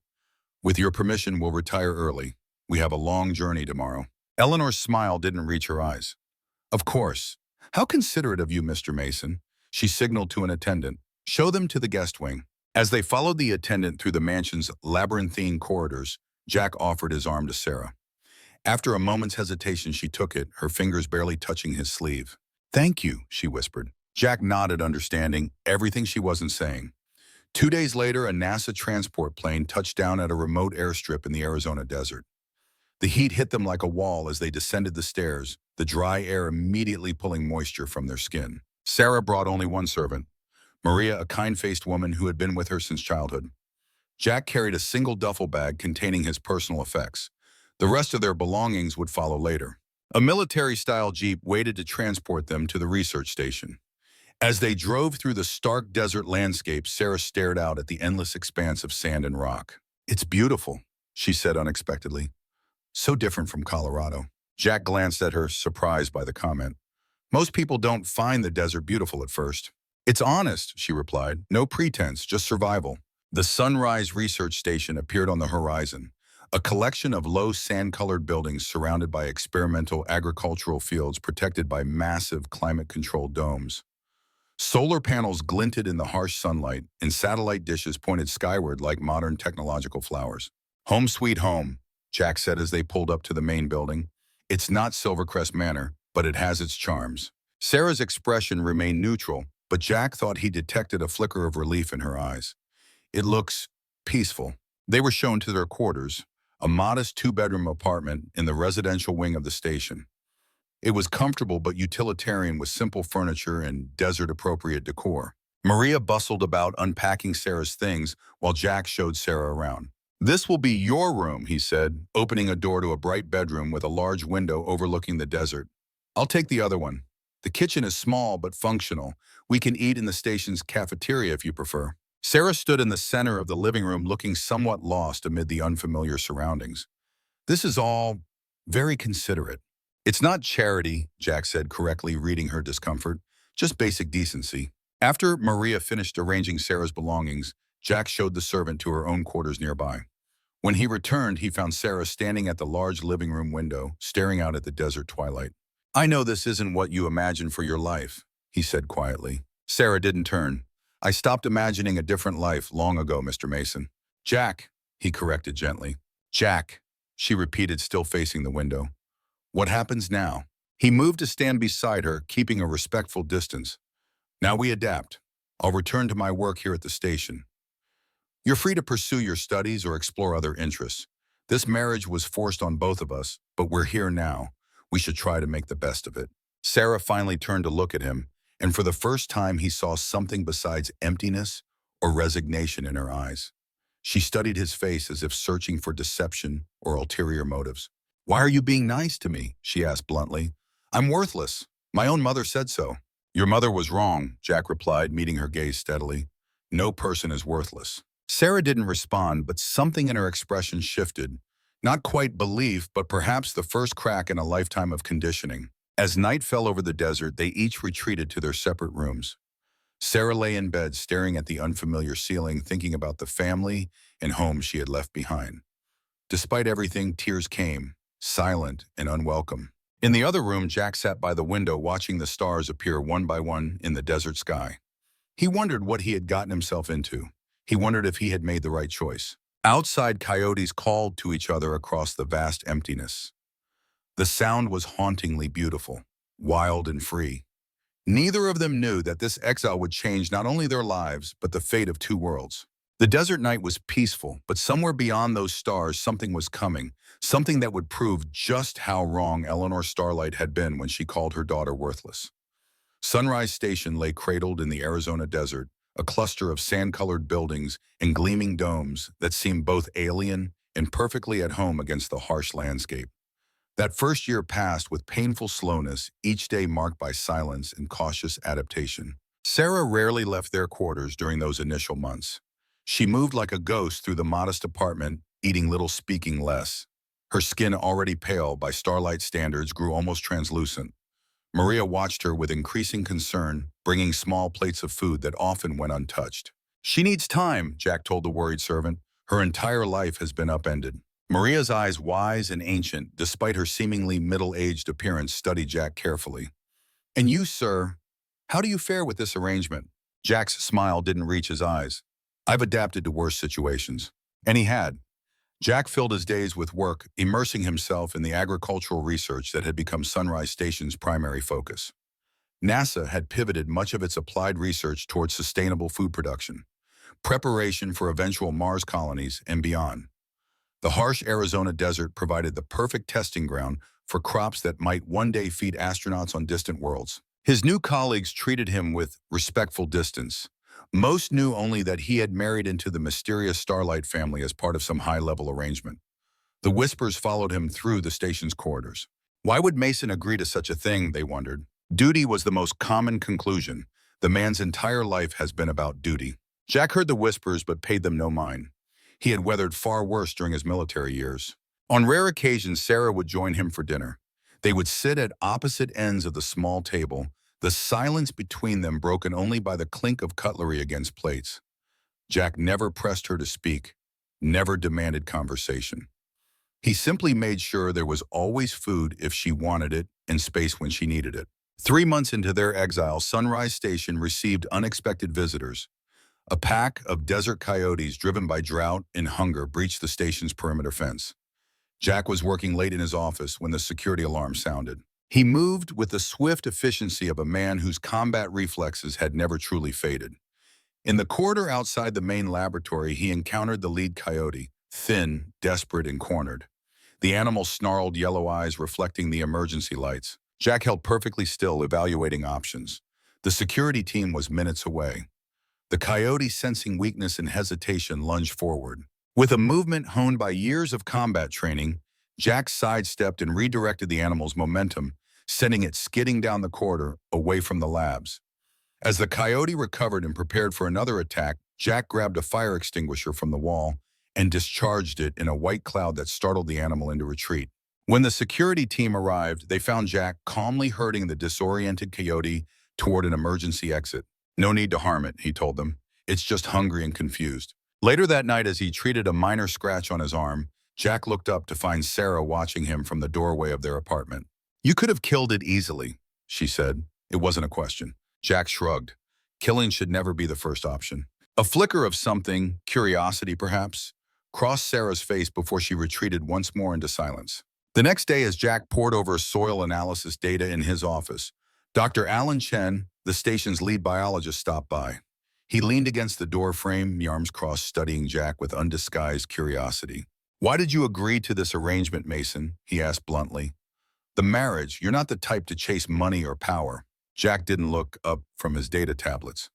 With your permission, we'll retire early. We have a long journey tomorrow. Eleanor's smile didn't reach her eyes. Of course. How considerate of you, Mr. Mason. She signaled to an attendant. Show them to the guest wing. As they followed the attendant through the mansion's labyrinthine corridors, Jack offered his arm to Sarah. After a moment's hesitation, she took it, her fingers barely touching his sleeve. Thank you, she whispered. Jack nodded, understanding everything she wasn't saying. 2 days later, a NASA transport plane touched down at a remote airstrip in the Arizona desert. The heat hit them like a wall as they descended the stairs, the dry air immediately pulling moisture from their skin. Sarah brought only one servant, Maria, a kind-faced woman who had been with her since childhood. Jack carried a single duffel bag containing his personal effects. The rest of their belongings would follow later. A military-style jeep waited to transport them to the research station. As they drove through the stark desert landscape, Sarah stared out at the endless expanse of sand and rock. It's beautiful, she said unexpectedly. So different from Colorado. Jack glanced at her, surprised by the comment. Most people don't find the desert beautiful at first. It's honest, she replied. No pretense, just survival. The Sunrise Research Station appeared on the horizon, a collection of low sand-colored buildings surrounded by experimental agricultural fields protected by massive climate-controlled domes. Solar panels glinted in the harsh sunlight, and satellite dishes pointed skyward like modern technological flowers. Home sweet home, Jack said as they pulled up to the main building. It's not Silvercrest Manor, but it has its charms. Sarah's expression remained neutral, but Jack thought he detected a flicker of relief in her eyes. It looks peaceful. They were shown to their quarters, a modest 2-bedroom apartment in the residential wing of the station. It was comfortable but utilitarian with simple furniture and desert-appropriate decor. Maria bustled about unpacking Sarah's things while Jack showed Sarah around. This will be your room, he said, opening a door to a bright bedroom with a large window overlooking the desert. I'll take the other one. The kitchen is small but functional. We can eat in the station's cafeteria if you prefer. Sarah stood in the center of the living room looking somewhat lost amid the unfamiliar surroundings. This is all very considerate. It's not charity, Jack said, correctly reading her discomfort, just basic decency. After Maria finished arranging Sarah's belongings, Jack showed the servant to her own quarters nearby. When he returned, he found Sarah standing at the large living room window, staring out at the desert twilight. I know this isn't what you imagined for your life, he said quietly. Sarah didn't turn. I stopped imagining a different life long ago, Mr. Mason. Jack, he corrected gently. Jack, she repeated, still facing the window. What happens now? He moved to stand beside her, keeping a respectful distance. Now we adapt. I'll return to my work here at the station. You're free to pursue your studies or explore other interests. This marriage was forced on both of us, but we're here now. We should try to make the best of it. Sarah finally turned to look at him, and for the first time he saw something besides emptiness or resignation in her eyes. She studied his face as if searching for deception or ulterior motives. Why are you being nice to me? She asked bluntly. I'm worthless. My own mother said so. Your mother was wrong, Jack replied, meeting her gaze steadily. No person is worthless. Sarah didn't respond, but something in her expression shifted. Not quite belief, but perhaps the first crack in a lifetime of conditioning. As night fell over the desert, they each retreated to their separate rooms. Sarah lay in bed, staring at the unfamiliar ceiling, thinking about the family and home she had left behind. Despite everything, tears came, silent and unwelcome. In the other room, Jack sat by the window watching the stars appear one by one in the desert sky. He wondered what he had gotten himself into. He wondered if he had made the right choice. Outside, coyotes called to each other across the vast emptiness. The sound was hauntingly beautiful, wild and free. Neither of them knew that this exile would change not only their lives, but the fate of two worlds. The desert night was peaceful, but somewhere beyond those stars, something was coming, something that would prove just how wrong Eleanor Starlight had been when she called her daughter worthless. Sunrise Station lay cradled in the Arizona desert, a cluster of sand-colored buildings and gleaming domes that seemed both alien and perfectly at home against the harsh landscape. That first year passed with painful slowness, each day marked by silence and cautious adaptation. Sarah rarely left their quarters during those initial months. She moved like a ghost through the modest apartment, eating little, speaking less. Her skin, already pale by Starlight standards, grew almost translucent. Maria watched her with increasing concern, bringing small plates of food that often went untouched. She needs time, Jack told the worried servant. Her entire life has been upended. Maria's eyes, wise and ancient, despite her seemingly middle-aged appearance, studied Jack carefully. "And you, sir, how do you fare with this arrangement?" Jack's smile didn't reach his eyes. "I've adapted to worse situations." And he had. Jack filled his days with work, immersing himself in the agricultural research that had become Sunrise Station's primary focus. NASA had pivoted much of its applied research towards sustainable food production, preparation for eventual Mars colonies, and beyond. The harsh Arizona desert provided the perfect testing ground for crops that might one day feed astronauts on distant worlds. His new colleagues treated him with respectful distance. Most knew only that he had married into the mysterious Starlight family as part of some high-level arrangement. The whispers followed him through the station's corridors. Why would Mason agree to such a thing, they wondered. Duty was the most common conclusion. The man's entire life has been about duty. Jack heard the whispers but paid them no mind. He had weathered far worse during his military years. On rare occasions, Sarah would join him for dinner. They would sit at opposite ends of the small table, the silence between them broken only by the clink of cutlery against plates. Jack never pressed her to speak, never demanded conversation. He simply made sure there was always food if she wanted it and space when she needed it. 3 months into their exile, Sunrise Station received unexpected visitors. A pack of desert coyotes driven by drought and hunger breached the station's perimeter fence. Jack was working late in his office when the security alarm sounded. He moved with the swift efficiency of a man whose combat reflexes had never truly faded. In the corridor outside the main laboratory, he encountered the lead coyote, thin, desperate, and cornered. The animal snarled, yellow eyes reflecting the emergency lights. Jack held perfectly still, evaluating options. The security team was minutes away. The coyote, sensing weakness and hesitation, lunged forward. With a movement honed by years of combat training, Jack sidestepped and redirected the animal's momentum, sending it skidding down the corridor, away from the labs. As the coyote recovered and prepared for another attack, Jack grabbed a fire extinguisher from the wall and discharged it in a white cloud that startled the animal into retreat. When the security team arrived, they found Jack calmly herding the disoriented coyote toward an emergency exit. "No need to harm it," he told them. "It's just hungry and confused." Later that night, as he treated a minor scratch on his arm, Jack looked up to find Sarah watching him from the doorway of their apartment. "You could have killed it easily," she said. It wasn't a question. Jack shrugged. Killing should never be the first option. A flicker of something, curiosity perhaps, crossed Sarah's face before she retreated once more into silence. The next day, as Jack pored over soil analysis data in his office, Dr. Alan Chen, the station's lead biologist, stopped by. He leaned against the door frame, arms crossed, studying Jack with undisguised curiosity. "Why did you agree to this arrangement, Mason?" he asked bluntly. "The marriage, you're not the type to chase money or power." Jack didn't look up from his data tablets.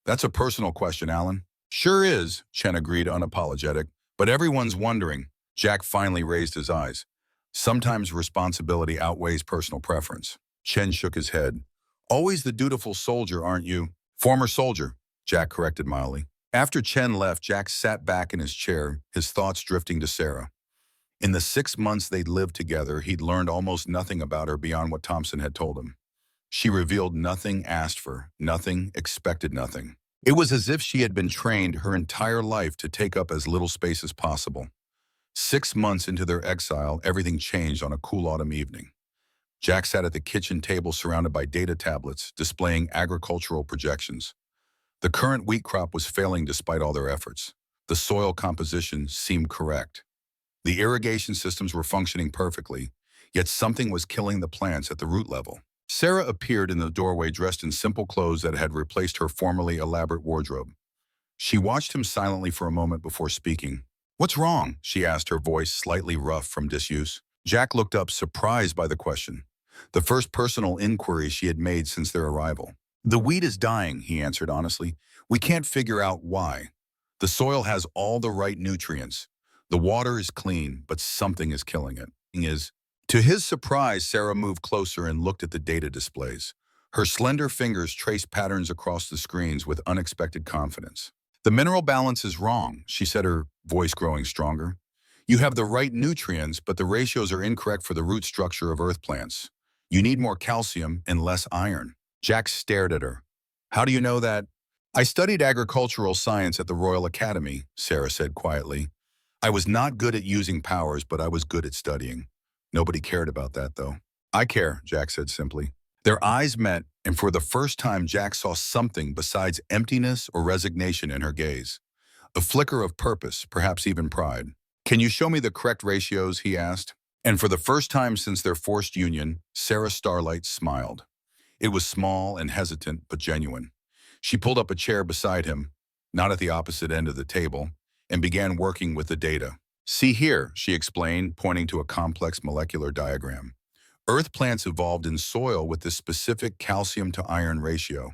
"That's a personal question, Alan." "Sure is," Chen agreed, unapologetic. "But everyone's wondering." Jack finally raised his eyes. "Sometimes responsibility outweighs personal preference." Chen shook his head. "Always the dutiful soldier, aren't you?" "Former soldier," Jack corrected mildly. After Chen left, Jack sat back in his chair, his thoughts drifting to Sarah. In the 6 months they'd lived together, he'd learned almost nothing about her beyond what Thompson had told him. She revealed nothing, asked for nothing, expected nothing. It was as if she had been trained her entire life to take up as little space as possible. 6 months into their exile, everything changed on a cool autumn evening. Jack sat at the kitchen table surrounded by data tablets displaying agricultural projections. The current wheat crop was failing despite all their efforts. The soil composition seemed correct. The irrigation systems were functioning perfectly, yet something was killing the plants at the root level. Sarah appeared in the doorway dressed in simple clothes that had replaced her formerly elaborate wardrobe. She watched him silently for a moment before speaking. "What's wrong?" she asked, her voice slightly rough from disuse. Jack looked up, surprised by the question, the first personal inquiry she had made since their arrival. "The wheat is dying," he answered honestly. "We can't figure out why. The soil has all the right nutrients. The water is clean, but something is killing it." To his surprise, Sarah moved closer and looked at the data displays. Her slender fingers traced patterns across the screens with unexpected confidence. "The mineral balance is wrong," she said, her voice growing stronger. "You have the right nutrients, but the ratios are incorrect for the root structure of earth plants. You need more calcium and less iron." Jack stared at her. "How do you know that?" "I studied agricultural science at the Royal Academy," Sarah said quietly. I was not good at using powers, but I was good at studying. Nobody cared about that, though. I care, Jack said simply. Their eyes met, and for the first time, Jack saw something besides emptiness or resignation in her gaze. A flicker of purpose, perhaps even pride. Can you show me the correct ratios, he asked. And for the first time since their forced union, Sarah Starlight smiled. It was small and hesitant, but genuine. She pulled up a chair beside him, not at the opposite end of the table, and began working with the data. See here, she explained, pointing to a complex molecular diagram. Earth plants evolved in soil with this specific calcium to iron ratio.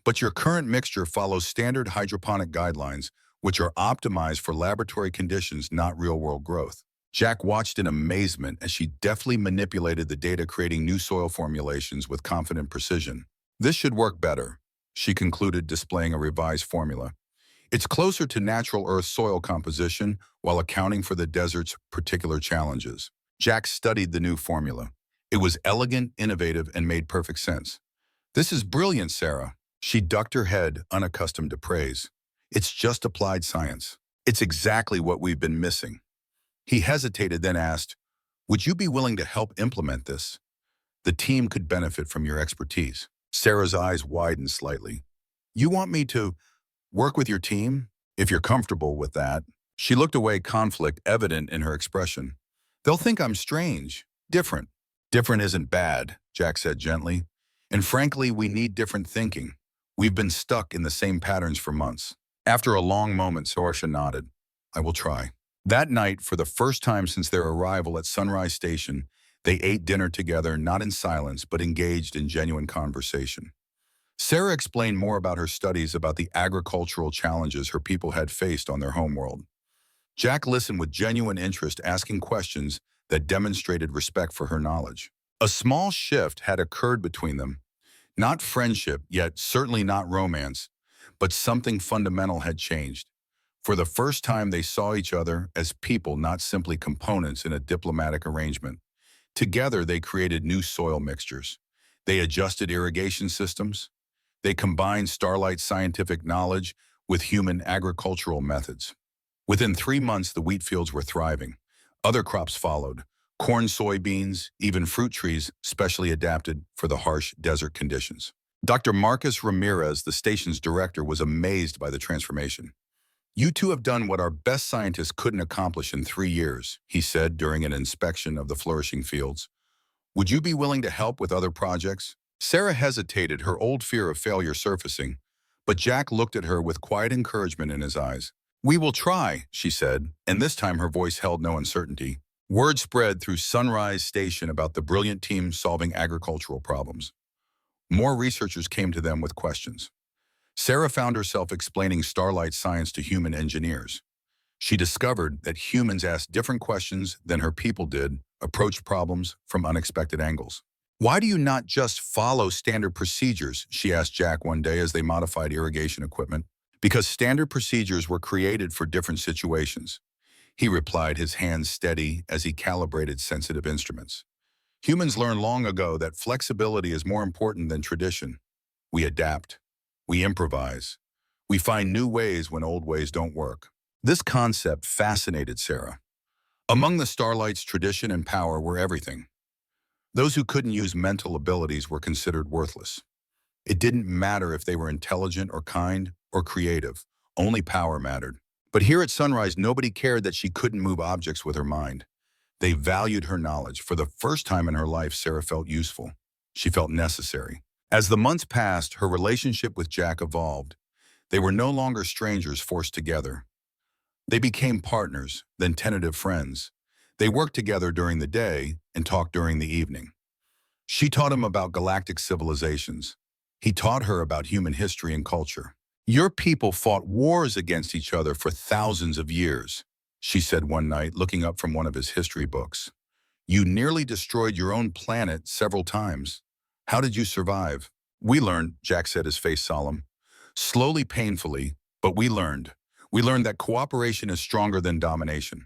But your current mixture follows standard hydroponic guidelines, which are optimized for laboratory conditions, not real-world growth. Jack watched in amazement as she deftly manipulated the data, creating new soil formulations with confident precision. This should work better, she concluded, displaying a revised formula. It's closer to natural Earth soil composition while accounting for the desert's particular challenges. Jack studied the new formula. It was elegant, innovative, and made perfect sense. This is brilliant, Sarah. She ducked her head, unaccustomed to praise. It's just applied science. It's exactly what we've been missing. He hesitated, then asked, would you be willing to help implement this? The team could benefit from your expertise. Sarah's eyes widened slightly. You want me to work with your team? If you're comfortable with that. She looked away, conflict evident in her expression. They'll think I'm strange, different. Different isn't bad, Jack said gently. And frankly, we need different thinking. We've been stuck in the same patterns for months. After a long moment, Saoirse nodded. I will try. That night, for the first time since their arrival at Sunrise Station, they ate dinner together, not in silence, but engaged in genuine conversation. Sarah explained more about her studies about the agricultural challenges her people had faced on their homeworld. Jack listened with genuine interest, asking questions that demonstrated respect for her knowledge. A small shift had occurred between them. Not friendship, yet certainly not romance, but something fundamental had changed. For the first time, they saw each other as people, not simply components in a diplomatic arrangement. Together, they created new soil mixtures. They adjusted irrigation systems. They combined Starlight's scientific knowledge with human agricultural methods. Within 3 months, the wheat fields were thriving. Other crops followed: corn, soybeans, even fruit trees specially adapted for the harsh desert conditions. Dr. Marcus Ramirez, the station's director, was amazed by the transformation. You two have done what our best scientists couldn't accomplish in 3 years, he said during an inspection of the flourishing fields. Would you be willing to help with other projects? Sarah hesitated, her old fear of failure surfacing, but Jack looked at her with quiet encouragement in his eyes. We will try, she said, and this time her voice held no uncertainty. Word spread through Sunrise Station about the brilliant team solving agricultural problems. More researchers came to them with questions. Sarah found herself explaining Starlight science to human engineers. She discovered that humans asked different questions than her people did, approached problems from unexpected angles. Why do you not just follow standard procedures, she asked Jack one day as they modified irrigation equipment. Because standard procedures were created for different situations, he replied, his hands steady as he calibrated sensitive instruments. Humans learned long ago that flexibility is more important than tradition. We adapt. We improvise. We find new ways when old ways don't work. This concept fascinated Sarah. Among the Starlight's tradition and power were everything. Those who couldn't use mental abilities were considered worthless. It didn't matter if they were intelligent or kind or creative. Only power mattered. But here at Sunrise, nobody cared that she couldn't move objects with her mind. They valued her knowledge. For the first time in her life, Sarah felt useful. She felt necessary. As the months passed, her relationship with Jack evolved. They were no longer strangers forced together. They became partners, then tentative friends. They worked together during the day and talked during the evening. She taught him about galactic civilizations. He taught her about human history and culture. Your people fought wars against each other for thousands of years, she said one night, looking up from one of his history books. You nearly destroyed your own planet several times. How did you survive? We learned, Jack said, his face solemn. Slowly, painfully, but we learned. We learned that cooperation is stronger than domination.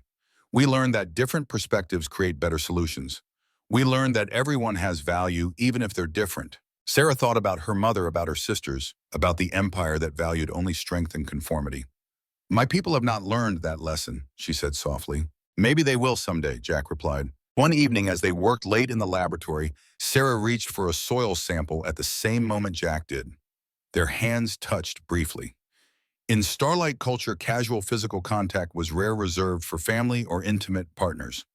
We learned that different perspectives create better solutions. We learned that everyone has value, even if they're different. Sarah thought about her mother, about her sisters, about the empire that valued only strength and conformity. My people have not learned that lesson, she said softly. Maybe they will someday, Jack replied. One evening, as they worked late in the laboratory, Sarah reached for a soil sample at the same moment Jack did. Their hands touched briefly. In Starlight culture, casual physical contact was rare, reserved for family or intimate partners.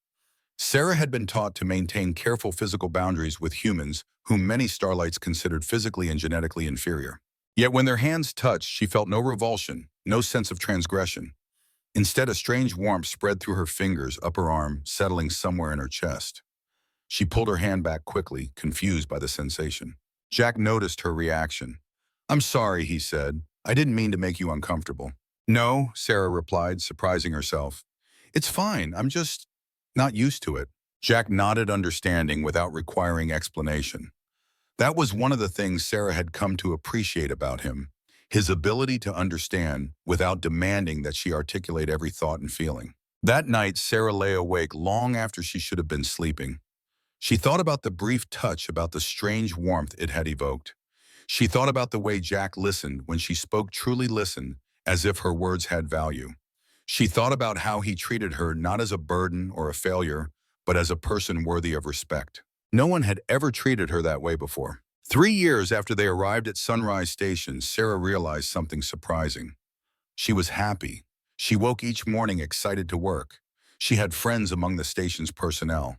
Sarah had been taught to maintain careful physical boundaries with humans whom many Starlights considered physically and genetically inferior. Yet when their hands touched, she felt no revulsion, no sense of transgression. Instead, a strange warmth spread through her fingers, up her arm, settling somewhere in her chest. She pulled her hand back quickly, confused by the sensation. Jack noticed her reaction. "I'm sorry," he said. "I didn't mean to make you uncomfortable." "No," Sarah replied, surprising herself. "It's fine. I'm just not used to it." Jack nodded, understanding without requiring explanation. That was one of the things Sarah had come to appreciate about him, his ability to understand without demanding that she articulate every thought and feeling. That night, Sarah lay awake long after she should have been sleeping. She thought about the brief touch, about the strange warmth it had evoked. She thought about the way Jack listened when she spoke, truly listened, as if her words had value. She thought about how he treated her not as a burden or a failure, but as a person worthy of respect. No one had ever treated her that way before. 3 years after they arrived at Sunrise Station, Sarah realized something surprising. She was happy. She woke each morning excited to work. She had friends among the station's personnel.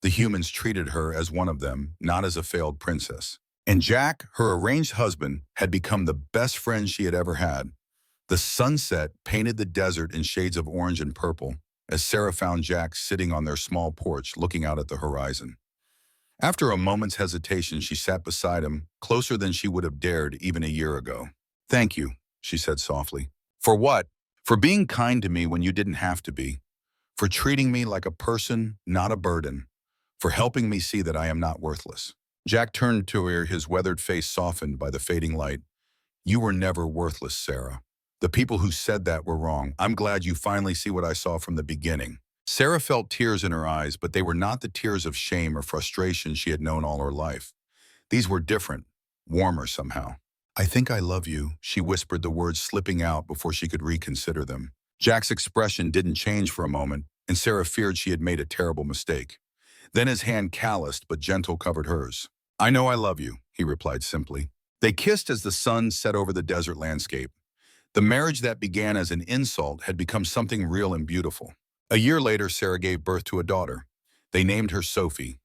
The humans treated her as one of them, not as a failed princess. And Jack, her arranged husband, had become the best friend she had ever had. The sunset painted the desert in shades of orange and purple as Sarah found Jack sitting on their small porch looking out at the horizon. After a moment's hesitation, she sat beside him, closer than she would have dared even a year ago. "Thank you," she said softly. "For what?" "For being kind to me when you didn't have to be. For treating me like a person, not a burden. For helping me see that I am not worthless." Jack turned to her, his weathered face softened by the fading light. "You were never worthless, Sarah. The people who said that were wrong. I'm glad you finally see what I saw from the beginning." Sarah felt tears in her eyes, but they were not the tears of shame or frustration she had known all her life. These were different, warmer somehow. "I think I love you," she whispered, the words slipping out before she could reconsider them. Jack's expression didn't change for a moment, and Sarah feared she had made a terrible mistake. Then his hand, calloused but gentle, covered hers. "I know I love you," he replied simply. They kissed as the sun set over the desert landscape. The marriage that began as an insult had become something real and beautiful. A year later, Sarah gave birth to a daughter. They named her Sophie.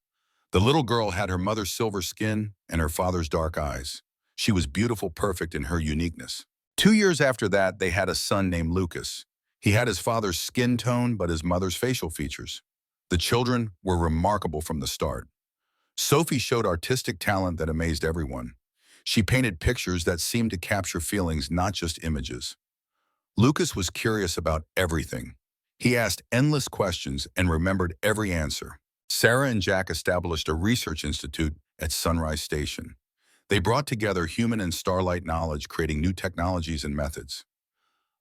The little girl had her mother's silver skin and her father's dark eyes. She was beautiful, perfect in her uniqueness. 2 years after that, they had a son named Lucas. He had his father's skin tone but his mother's facial features. The children were remarkable from the start. Sophie showed artistic talent that amazed everyone. She painted pictures that seemed to capture feelings, not just images. Lucas was curious about everything. He asked endless questions and remembered every answer. Sarah and Jack established a research institute at Sunrise Station. They brought together human and starlight knowledge, creating new technologies and methods.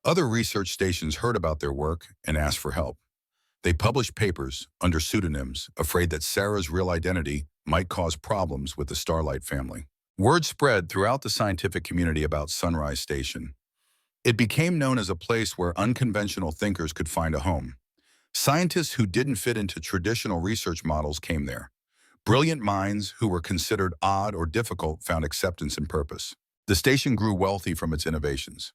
Other research stations heard about their work and asked for help. They published papers under pseudonyms, afraid that Sarah's real identity might cause problems with the Starlight family. Word spread throughout the scientific community about Sunrise Station. It became known as a place where unconventional thinkers could find a home. Scientists who didn't fit into traditional research models came there. Brilliant minds who were considered odd or difficult found acceptance and purpose. The station grew wealthy from its innovations.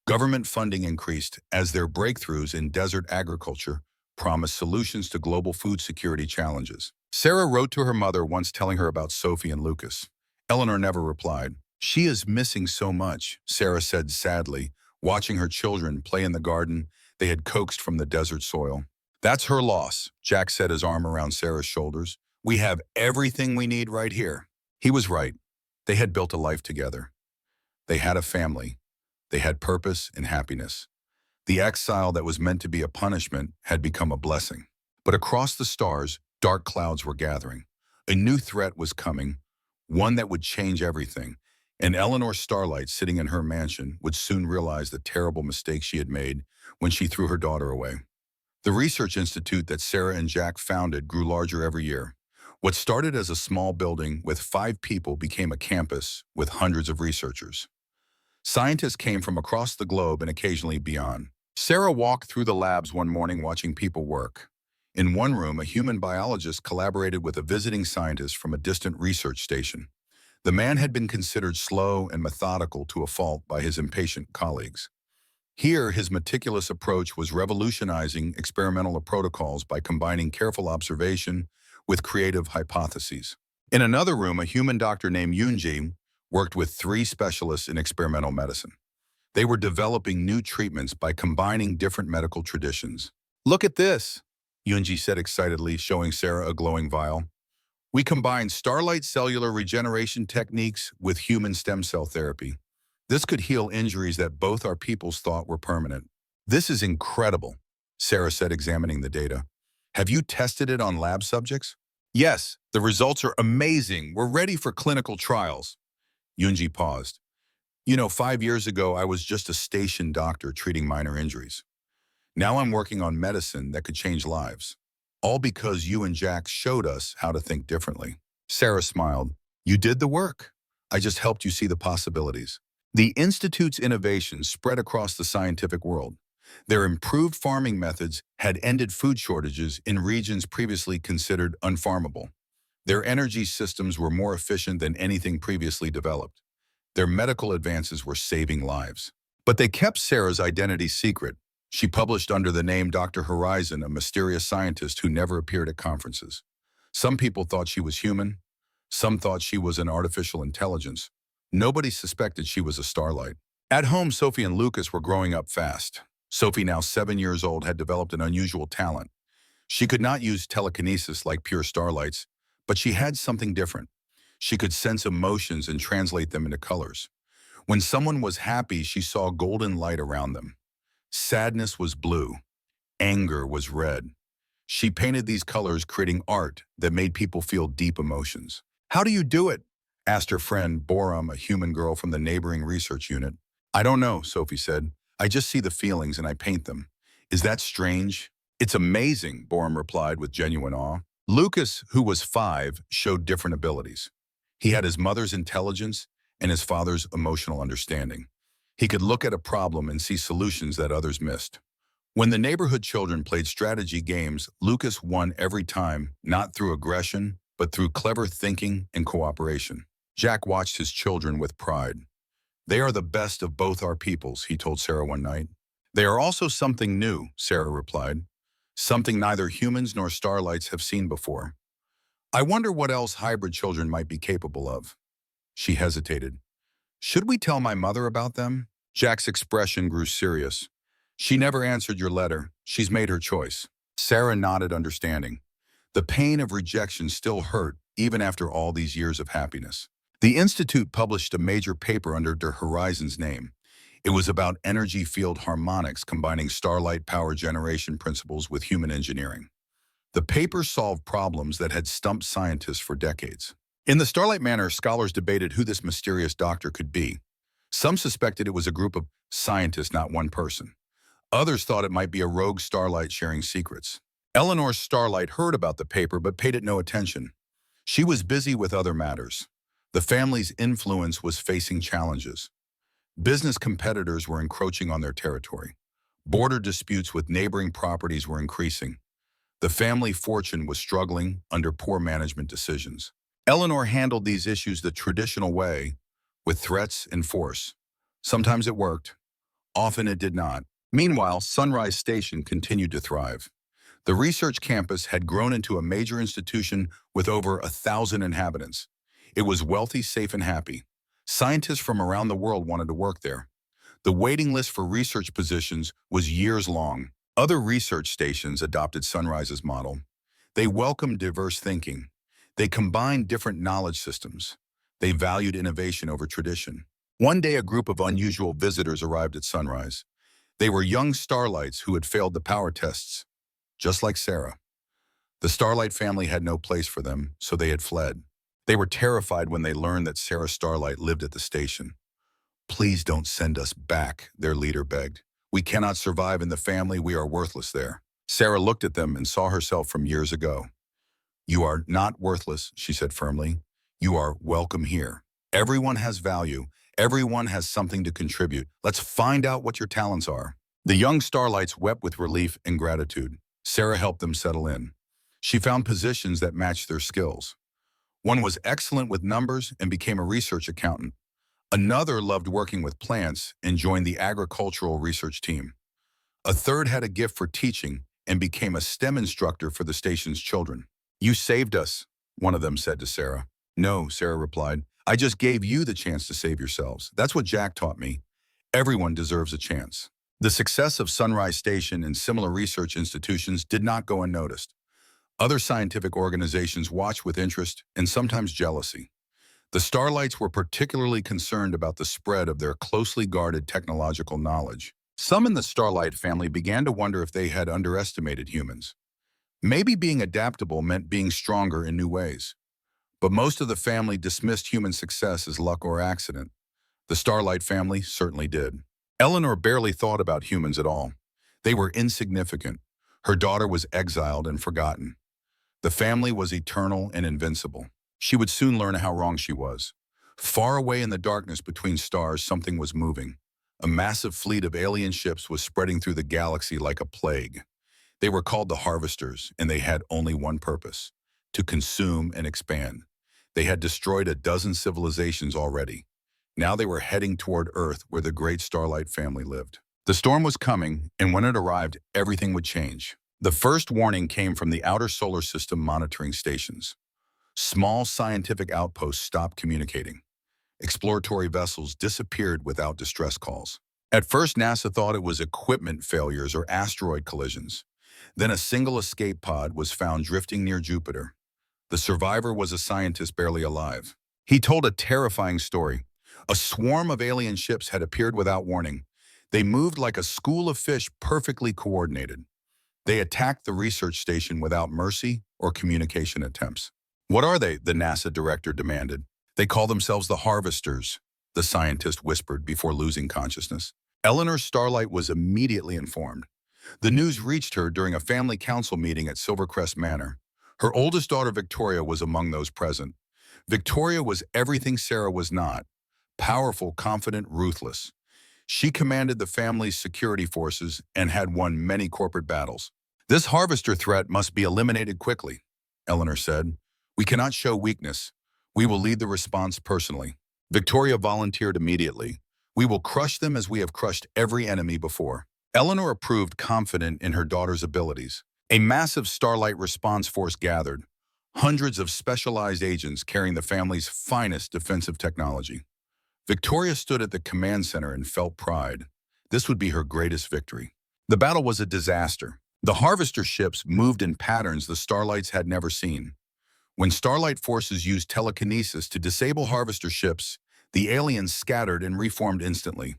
Government funding increased as their breakthroughs in desert agriculture promised solutions to global food security challenges. Sarah wrote to her mother once telling her about Sophie and Lucas. Eleanor never replied. "She is missing so much," Sarah said sadly, watching her children play in the garden they had coaxed from the desert soil. "That's her loss," Jack set his arm around Sarah's shoulders. "We have everything we need right here." He was right. They had built a life together. They had a family. They had purpose and happiness. The exile that was meant to be a punishment had become a blessing. But across the stars, dark clouds were gathering. A new threat was coming, one that would change everything. And Eleanor Starlight, sitting in her mansion, would soon realize the terrible mistake she had made when she threw her daughter away. The research institute that Sarah and Jack founded grew larger every year. What started as a small building with 5 people became a campus with hundreds of researchers. Scientists came from across the globe and occasionally beyond. Sarah walked through the labs one morning watching people work. In one room, a human biologist collaborated with a visiting scientist from a distant research station. The man had been considered slow and methodical to a fault by his impatient colleagues. Here, his meticulous approach was revolutionizing experimental protocols by combining careful observation with creative hypotheses. In another room, a human doctor named Yunji worked with three specialists in experimental medicine. They were developing new treatments by combining different medical traditions. "Look at this," Yunji said excitedly, showing Sarah a glowing vial. "We combined starlight cellular regeneration techniques with human stem cell therapy. This could heal injuries that both our peoples thought were permanent." "This is incredible," Sarah said, examining the data. "Have you tested it on lab subjects?" "Yes, the results are amazing. We're ready for clinical trials." Yunji paused. 5 years ago, I was just a station doctor treating minor injuries. Now I'm working on medicine that could change lives. All because you and Jack showed us how to think differently." Sarah smiled. "You did the work. I just helped you see the possibilities." The Institute's innovations spread across the scientific world. Their improved farming methods had ended food shortages in regions previously considered unfarmable. Their energy systems were more efficient than anything previously developed. Their medical advances were saving lives. But they kept Sarah's identity secret. She published under the name Dr. Horizon, a mysterious scientist who never appeared at conferences. Some people thought she was human. Some thought she was an artificial intelligence. Nobody suspected she was a starlight. At home, Sophie and Lucas were growing up fast. Sophie, now 7 years old, had developed an unusual talent. She could not use telekinesis like pure starlights, but she had something different. She could sense emotions and translate them into colors. When someone was happy, she saw golden light around them. Sadness was blue. Anger was red. She painted these colors, creating art that made people feel deep emotions. "How do you do it?" asked her friend, Borum, a human girl from the neighboring research unit. "I don't know," Sophie said. "I just see the feelings and I paint them." "Is that strange?" "It's amazing," Borum replied with genuine awe. Lucas, who was 5, showed different abilities. He had his mother's intelligence and his father's emotional understanding. He could look at a problem and see solutions that others missed. When the neighborhood children played strategy games, Lucas won every time, not through aggression, but through clever thinking and cooperation. Jack watched his children with pride. "They are the best of both our peoples," he told Sarah one night. "They are also something new," Sarah replied. "Something neither humans nor starlights have seen before. I wonder what else hybrid children might be capable of." She hesitated. "Should we tell my mother about them?" Jack's expression grew serious. "She never answered your letter. She's made her choice." Sarah nodded, understanding. The pain of rejection still hurt, even after all these years of happiness. The Institute published a major paper under Der Horizon's name. It was about energy field harmonics, combining starlight power generation principles with human engineering. The paper solved problems that had stumped scientists for decades. In the Starlight Manor, scholars debated who this mysterious doctor could be. Some suspected it was a group of scientists, not one person. Others thought it might be a rogue starlight sharing secrets. Eleanor Starlight heard about the paper but paid it no attention. She was busy with other matters. The family's influence was facing challenges. Business competitors were encroaching on their territory. Border disputes with neighboring properties were increasing. The family fortune was struggling under poor management decisions. Eleanor handled these issues the traditional way, with threats and force. Sometimes it worked. Often it did not. Meanwhile, Sunrise Station continued to thrive. The research campus had grown into a major institution with over 1,000 inhabitants. It was wealthy, safe, and happy. Scientists from around the world wanted to work there. The waiting list for research positions was years long. Other research stations adopted Sunrise's model. They welcomed diverse thinking. They combined different knowledge systems. They valued innovation over tradition. One day, a group of unusual visitors arrived at Sunrise. They were young starlights who had failed the power tests, just like Sarah. The Starlight family had no place for them, so they had fled. They were terrified when they learned that Sarah Starlight lived at the station. "Please don't send us back," their leader begged. "We cannot survive in the family. We are worthless there." Sarah looked at them and saw herself from years ago. "You are not worthless," she said firmly. "You are welcome here. Everyone has value. Everyone has something to contribute. Let's find out what your talents are." The young starlights wept with relief and gratitude. Sarah helped them settle in. She found positions that matched their skills. One was excellent with numbers and became a research accountant. Another loved working with plants and joined the agricultural research team. A third had a gift for teaching and became a STEM instructor for the station's children. "You saved us," one of them said to Sarah. "No," Sarah replied. "I just gave you the chance to save yourselves. That's what Jack taught me. Everyone deserves a chance." The success of Sunrise Station and similar research institutions did not go unnoticed. Other scientific organizations watched with interest and sometimes jealousy. The Starlights were particularly concerned about the spread of their closely guarded technological knowledge. Some in the Starlight family began to wonder if they had underestimated humans. Maybe being adaptable meant being stronger in new ways. But most of the family dismissed human success as luck or accident. The Starlight family certainly did. Eleanor barely thought about humans at all. They were insignificant. Her daughter was exiled and forgotten. The family was eternal and invincible. She would soon learn how wrong she was. Far away in the darkness between stars, something was moving. A massive fleet of alien ships was spreading through the galaxy like a plague. They were called the Harvesters, and they had only one purpose: to consume and expand. They had destroyed a dozen civilizations already. Now they were heading toward Earth, where the great Starlight family lived. The storm was coming, and when it arrived, everything would change. The first warning came from the outer solar system monitoring stations. Small scientific outposts stopped communicating. Exploratory vessels disappeared without distress calls. At first, NASA thought it was equipment failures or asteroid collisions. Then a single escape pod was found drifting near Jupiter. The survivor was a scientist barely alive. He told a terrifying story. A swarm of alien ships had appeared without warning. They moved like a school of fish, perfectly coordinated. They attacked the research station without mercy or communication attempts. "What are they?" the NASA director demanded. "They call themselves the Harvesters," the scientist whispered before losing consciousness. Eleanor Starlight was immediately informed. The news reached her during a family council meeting at Silvercrest Manor. Her oldest daughter, Victoria, was among those present. Victoria was everything Sarah was not: powerful, confident, ruthless. She commanded the family's security forces and had won many corporate battles. "This harvester threat must be eliminated quickly," Eleanor said. "We cannot show weakness. We will lead the response personally." Victoria volunteered immediately. "We will crush them as we have crushed every enemy before." Eleanor approved, confident in her daughter's abilities. A massive Starlight response force gathered, hundreds of specialized agents carrying the family's finest defensive technology. Victoria stood at the command center and felt pride. This would be her greatest victory. The battle was a disaster. The Harvester ships moved in patterns the Starlights had never seen. When Starlight forces used telekinesis to disable Harvester ships, the aliens scattered and reformed instantly.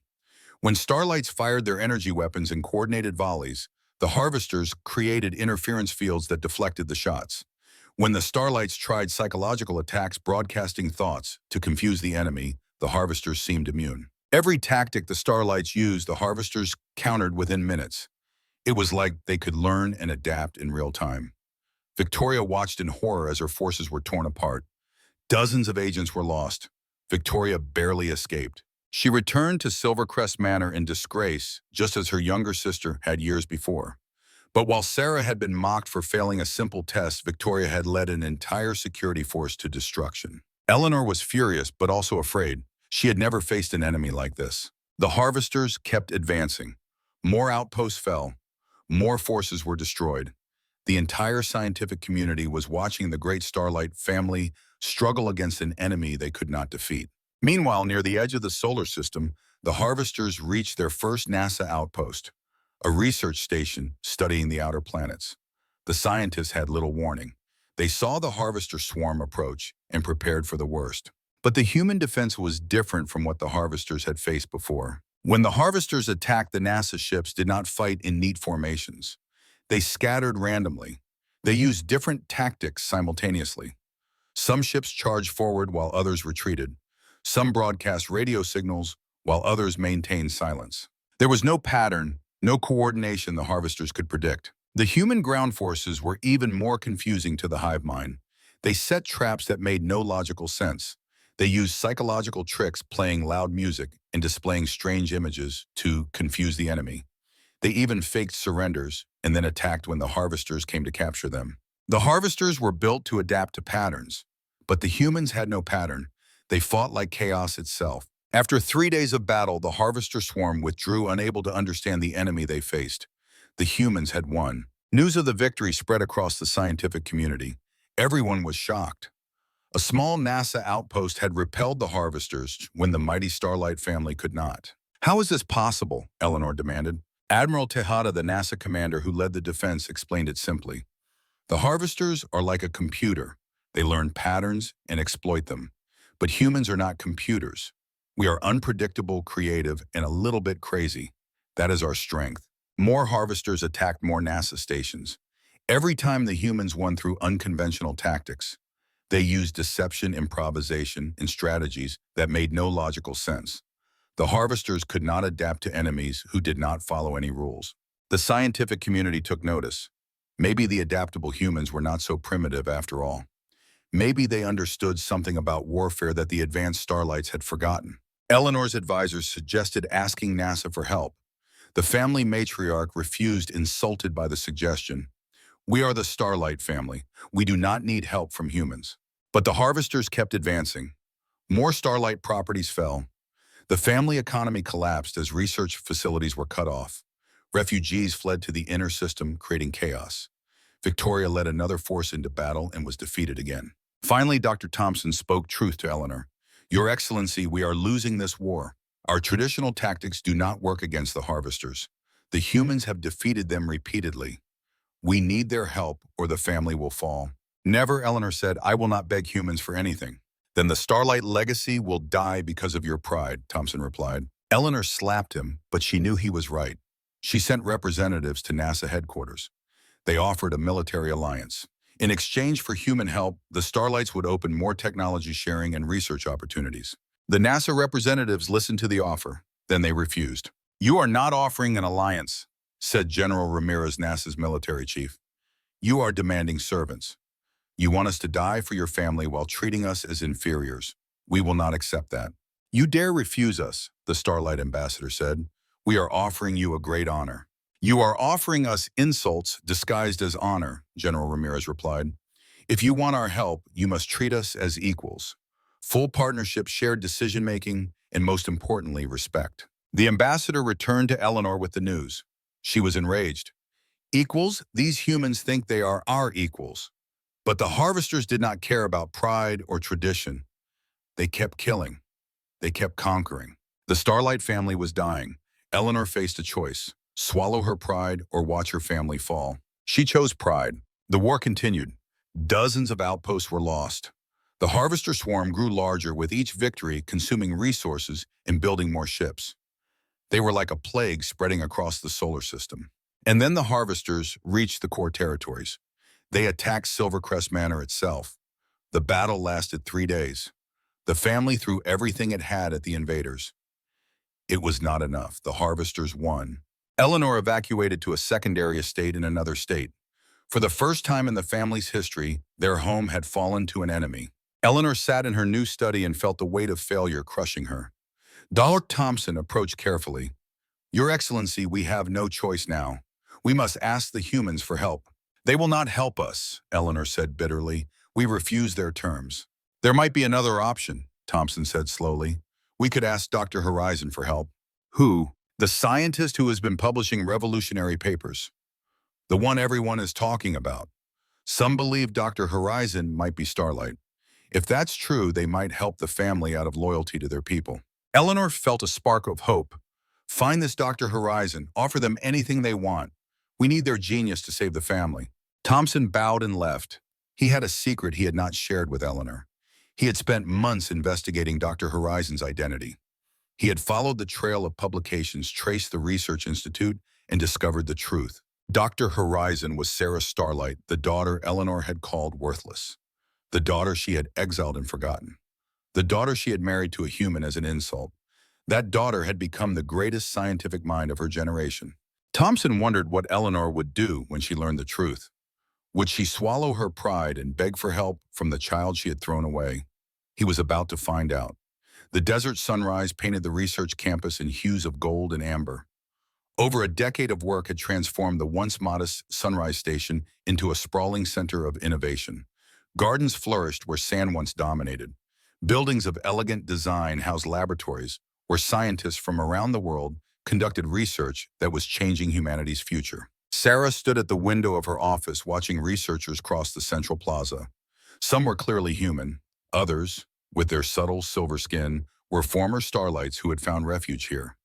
When Starlights fired their energy weapons in coordinated volleys, the Harvesters created interference fields that deflected the shots. When the Starlights tried psychological attacks broadcasting thoughts to confuse the enemy, the Harvesters seemed immune. Every tactic the Starlights used, the Harvesters countered within minutes. It was like they could learn and adapt in real time. Victoria watched in horror as her forces were torn apart. Dozens of agents were lost. Victoria barely escaped. She returned to Silvercrest Manor in disgrace, just as her younger sister had years before. But while Sarah had been mocked for failing a simple test, Victoria had led an entire security force to destruction. Eleanor was furious, but also afraid. She had never faced an enemy like this. The Harvesters kept advancing. More outposts fell. More forces were destroyed. The entire scientific community was watching the great Starlight family struggle against an enemy they could not defeat. Meanwhile, near the edge of the solar system, the Harvesters reached their first NASA outpost, a research station studying the outer planets. The scientists had little warning. They saw the Harvester swarm approach and prepared for the worst. But the human defense was different from what the Harvesters had faced before. When the Harvesters attacked, the NASA ships did not fight in neat formations. They scattered randomly. They used different tactics simultaneously. Some ships charged forward while others retreated. Some broadcast radio signals while others maintained silence. There was no pattern, no coordination the Harvesters could predict. The human ground forces were even more confusing to the hive mind. They set traps that made no logical sense. They used psychological tricks, playing loud music and displaying strange images to confuse the enemy. They even faked surrenders and then attacked when the harvesters came to capture them. The harvesters were built to adapt to patterns, but the humans had no pattern. They fought like chaos itself. After 3 days of battle, the harvester swarm withdrew, unable to understand the enemy they faced. The humans had won. News of the victory spread across the scientific community. Everyone was shocked. A small NASA outpost had repelled the harvesters when the mighty Starlight family could not. "How is this possible?" Eleanor demanded. Admiral Tejada, the NASA commander who led the defense, explained it simply. "The harvesters are like a computer. They learn patterns and exploit them. But humans are not computers. We are unpredictable, creative, and a little bit crazy. That is our strength." More harvesters attacked more NASA stations. Every time the humans won through unconventional tactics. They used deception, improvisation, and strategies that made no logical sense. The harvesters could not adapt to enemies who did not follow any rules. The scientific community took notice. Maybe the adaptable humans were not so primitive after all. Maybe they understood something about warfare that the advanced Starlights had forgotten. Eleanor's advisors suggested asking NASA for help. The family matriarch refused, insulted by the suggestion. "We are the Starlight family. We do not need help from humans." But the harvesters kept advancing. More Starlight properties fell. The family economy collapsed as research facilities were cut off. Refugees fled to the inner system, creating chaos. Victoria led another force into battle and was defeated again. Finally, Dr. Thompson spoke truth to Eleanor. "Your Excellency, we are losing this war. Our traditional tactics do not work against the harvesters. The humans have defeated them repeatedly. We need their help or the family will fall." "Never," Eleanor said. "I will not beg humans for anything." "Then the Starlight legacy will die because of your pride," Thompson replied. Eleanor slapped him, but she knew he was right. She sent representatives to NASA headquarters. They offered a military alliance. In exchange for human help, the Starlights would open more technology sharing and research opportunities. The NASA representatives listened to the offer. Then they refused. "You are not offering an alliance," said General Ramirez, NASA's military chief. "You are demanding servants. You want us to die for your family while treating us as inferiors. We will not accept that." "You dare refuse us," the Starlight ambassador said. "We are offering you a great honor." "You are offering us insults disguised as honor," General Ramirez replied. "If you want our help, you must treat us as equals. Full partnership, shared decision-making, and most importantly, respect." The ambassador returned to Eleanor with the news. She was enraged. "Equals? These humans think they are our equals." But the harvesters did not care about pride or tradition. They kept killing. They kept conquering. The Starlight family was dying. Eleanor faced a choice: swallow her pride or watch her family fall. She chose pride. The war continued. Dozens of outposts were lost. The harvester swarm grew larger, with each victory consuming resources and building more ships. They were like a plague spreading across the solar system. And then the harvesters reached the core territories. They attacked Silvercrest Manor itself. The battle lasted 3 days. The family threw everything it had at the invaders. It was not enough. The harvesters won. Eleanor evacuated to a secondary estate in another state. For the first time in the family's history, their home had fallen to an enemy. Eleanor sat in her new study and felt the weight of failure crushing her. Dr. Thompson approached carefully. "Your Excellency, we have no choice now. We must ask the humans for help." "They will not help us," Eleanor said bitterly. "We refuse their terms." "There might be another option," Thompson said slowly. "We could ask Dr. Horizon for help." "Who?" "The scientist who has been publishing revolutionary papers. The one everyone is talking about. Some believe Dr. Horizon might be Starlight. If that's true, they might help the family out of loyalty to their people." Eleanor felt a spark of hope. "Find this Dr. Horizon. Offer them anything they want. We need their genius to save the family." Thompson bowed and left. He had a secret he had not shared with Eleanor. He had spent months investigating Dr. Horizon's identity. He had followed the trail of publications, traced the research institute, and discovered the truth. Dr. Horizon was Sarah Starlight, the daughter Eleanor had called worthless. The daughter she had exiled and forgotten. The daughter she had married to a human as an insult. That daughter had become the greatest scientific mind of her generation. Thompson wondered what Eleanor would do when she learned the truth. Would she swallow her pride and beg for help from the child she had thrown away? He was about to find out. The desert sunrise painted the research campus in hues of gold and amber. Over a decade of work had transformed the once modest Sunrise Station into a sprawling center of innovation. Gardens flourished where sand once dominated. Buildings of elegant design housed laboratories where scientists from around the world conducted research that was changing humanity's future. Sarah stood at the window of her office watching researchers cross the central plaza. Some were clearly human. Others, with their subtle silver skin, were former starlights who had found refuge here.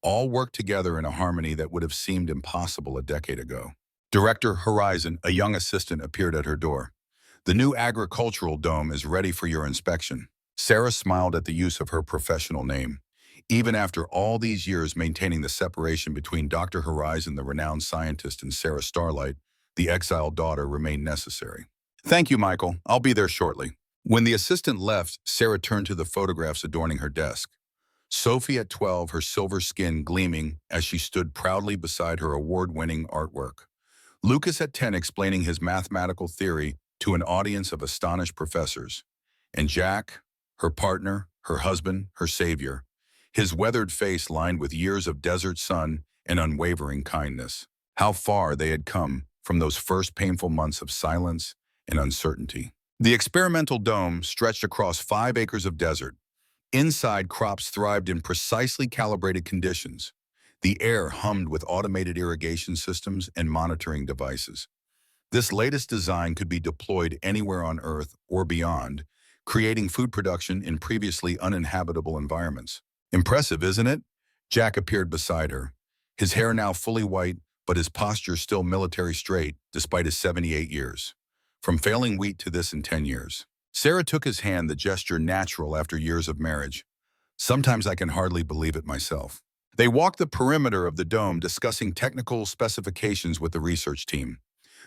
All worked together in a harmony that would have seemed impossible a decade ago. Director Horizon, a young assistant, appeared at her door. "The new agricultural dome is ready for your inspection." Sarah smiled at the use of her professional name. Even after all these years maintaining the separation between Dr. Horizon, the renowned scientist, and Sarah Starlight, the exiled daughter, remained necessary. "Thank you, Michael. I'll be there shortly." When the assistant left, Sarah turned to the photographs adorning her desk. Sophie at 12, her silver skin gleaming as she stood proudly beside her award-winning artwork. Lucas at 10 explaining his mathematical theory to an audience of astonished professors. And Jack, her partner, her husband, her savior, his weathered face lined with years of desert sun and unwavering kindness. How far they had come from those first painful months of silence and uncertainty. The experimental dome stretched across 5 acres of desert. Inside, crops thrived in precisely calibrated conditions. The air hummed with automated irrigation systems and monitoring devices. This latest design could be deployed anywhere on Earth or beyond, creating food production in previously uninhabitable environments. "Impressive, isn't it?" Jack appeared beside her, his hair now fully white, but his posture still military straight despite his 78 years. From failing wheat to this in 10 years. Sarah took his hand, the gesture natural after years of marriage. "Sometimes I can hardly believe it myself." They walked the perimeter of the dome, discussing technical specifications with the research team.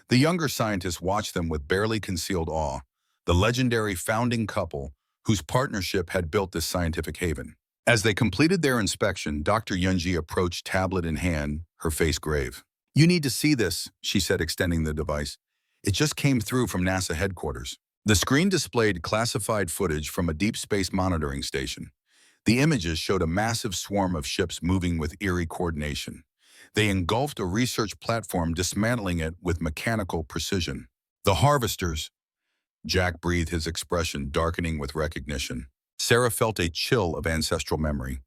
The younger scientists watched them with barely concealed awe, the legendary founding couple whose partnership had built this scientific haven. As they completed their inspection, Dr. Yunji approached, tablet in hand, her face grave. "You need to see this," she said, extending the device. "It just came through from NASA headquarters." The screen displayed classified footage from a deep space monitoring station. The images showed a massive swarm of ships moving with eerie coordination. They engulfed a research platform, dismantling it with mechanical precision. "The harvesters," Jack breathed, his expression darkening with recognition. Sarah felt a chill of ancestral memory.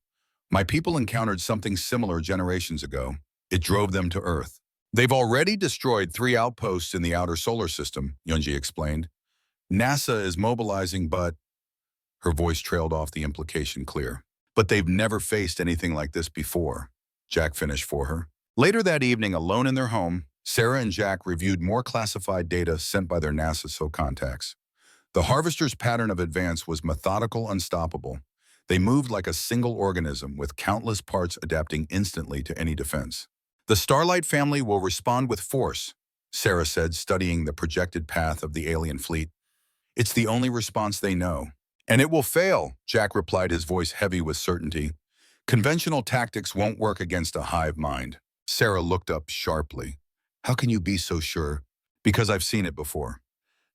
"My people encountered something similar generations ago. It drove them to Earth." "They've already destroyed 3 outposts in the outer solar system," Yunji explained. "NASA is mobilizing, but—" Her voice trailed off, the implication clear. "But they've never faced anything like this before," Jack finished for her. Later that evening, alone in their home, Sarah and Jack reviewed more classified data sent by their NASA contacts. The harvester's pattern of advance was methodical, unstoppable. They moved like a single organism, with countless parts adapting instantly to any defense. "The Starlight family will respond with force," Sarah said, studying the projected path of the alien fleet. "It's the only response they know." "And it will fail," Jack replied, his voice heavy with certainty. "Conventional tactics won't work against a hive mind." Sarah looked up sharply. "How can you be so sure?" "Because I've seen it before."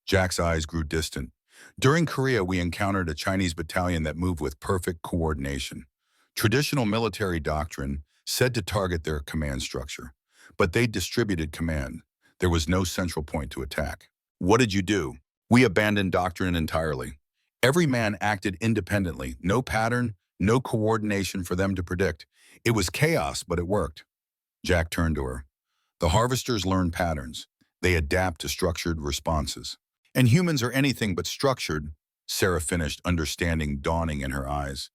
Jack's eyes grew distant. "During Korea, we encountered a Chinese battalion that moved with perfect coordination. Traditional military doctrine said to target their command structure. But they distributed command. There was no central point to attack." "What did you do?" "We abandoned doctrine entirely. Every man acted independently, no pattern, no coordination for them to predict. It was chaos, but it worked." Jack turned to her. "The harvesters learn patterns. They adapt to structured responses. And humans are anything but structured," Sarah finished, understanding dawning in her eyes.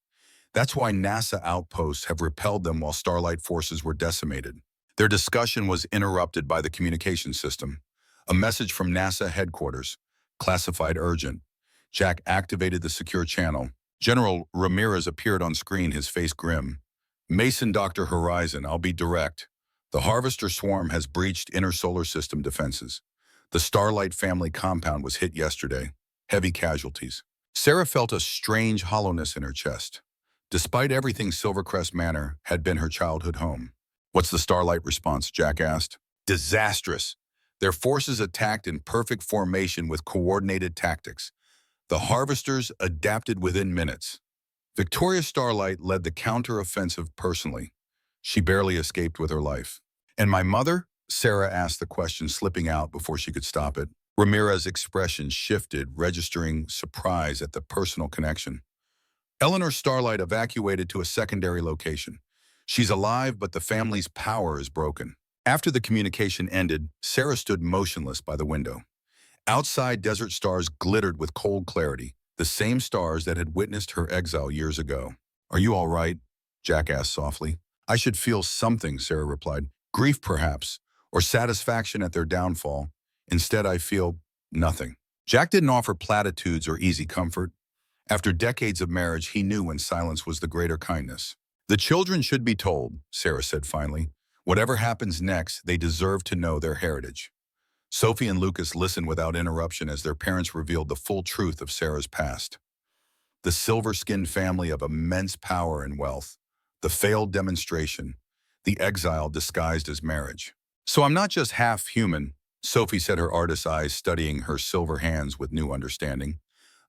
"That's why NASA outposts have repelled them while Starlight forces were decimated." Their discussion was interrupted by the communication system. A message from NASA headquarters, classified urgent. Jack activated the secure channel. General Ramirez appeared on screen, his face grim. "Mason, Dr. Horizon, I'll be direct. The harvester swarm has breached inner solar system defenses. The Starlight family compound was hit yesterday. Heavy casualties." Sarah felt a strange hollowness in her chest. Despite everything, Silvercrest Manor had been her childhood home. "What's the Starlight response?" Jack asked. "Disastrous. Their forces attacked in perfect formation with coordinated tactics. The harvesters adapted within minutes. Victoria Starlight led the counter-offensive personally. She barely escaped with her life. And my mother? Sarah asked the question, slipping out before she could stop it. Ramirez's expression shifted, registering surprise at the personal connection. Eleanor Starlight evacuated to a secondary location. She's alive, but the family's power is broken. After the communication ended, Sarah stood motionless by the window. Outside, desert stars glittered with cold clarity, the same stars that had witnessed her exile years ago. "Are you all right?" Jack asked softly. "I should feel something," Sarah replied. "Grief, perhaps, or satisfaction at their downfall. Instead, I feel nothing." Jack didn't offer platitudes or easy comfort. After decades of marriage, he knew when silence was the greater kindness. "The children should be told," Sarah said finally. "Whatever happens next, they deserve to know their heritage." Sophie and Lucas listened without interruption as their parents revealed the full truth of Sarah's past. The silver-skinned family of immense power and wealth, the failed demonstration, the exile disguised as marriage. "So I'm not just half human," Sophie said, her artist's eyes studying her silver hands with new understanding.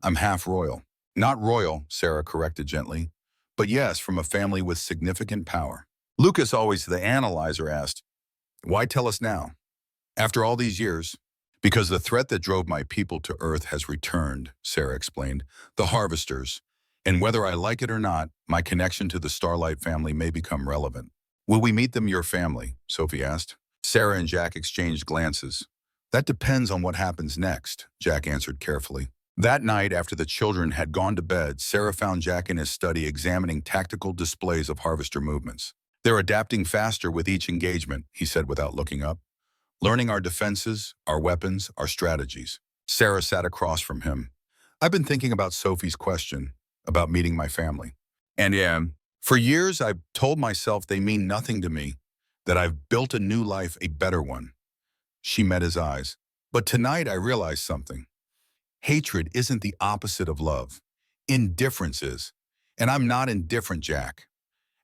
"I'm half royal." "Not royal," Sarah corrected gently, "but yes, from a family with significant power." Lucas, always the analyzer, asked, "Why tell us now? After all these years?" "Because the threat that drove my people to Earth has returned," Sarah explained. "The harvesters. And whether I like it or not, my connection to the Starlight family may become relevant." "Will we meet them, your family?" Sophie asked. Sarah and Jack exchanged glances. "That depends on what happens next," Jack answered carefully. That night, after the children had gone to bed, Sarah found Jack in his study examining tactical displays of harvester movements. "They're adapting faster with each engagement," he said without looking up. "Learning our defenses, our weapons, our strategies." Sarah sat across from him. "I've been thinking about Sophie's question, about meeting my family. And for years I've told myself they mean nothing to me, that I've built a new life, a better one." She met his eyes. "But tonight I realized something. Hatred isn't the opposite of love. Indifference is. And I'm not indifferent, Jack.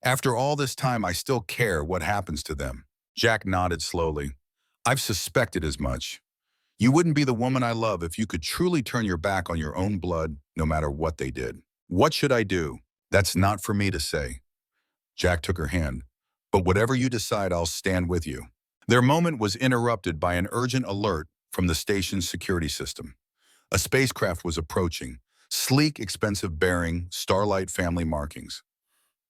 After all this time, I still care what happens to them." Jack nodded slowly. "I've suspected as much. You wouldn't be the woman I love if you could truly turn your back on your own blood, no matter what they did." "What should I do?" "That's not for me to say." Jack took her hand. "But whatever you decide, I'll stand with you." Their moment was interrupted by an urgent alert from the station's security system. A spacecraft was approaching, sleek, expensive bearing, Starlight family markings.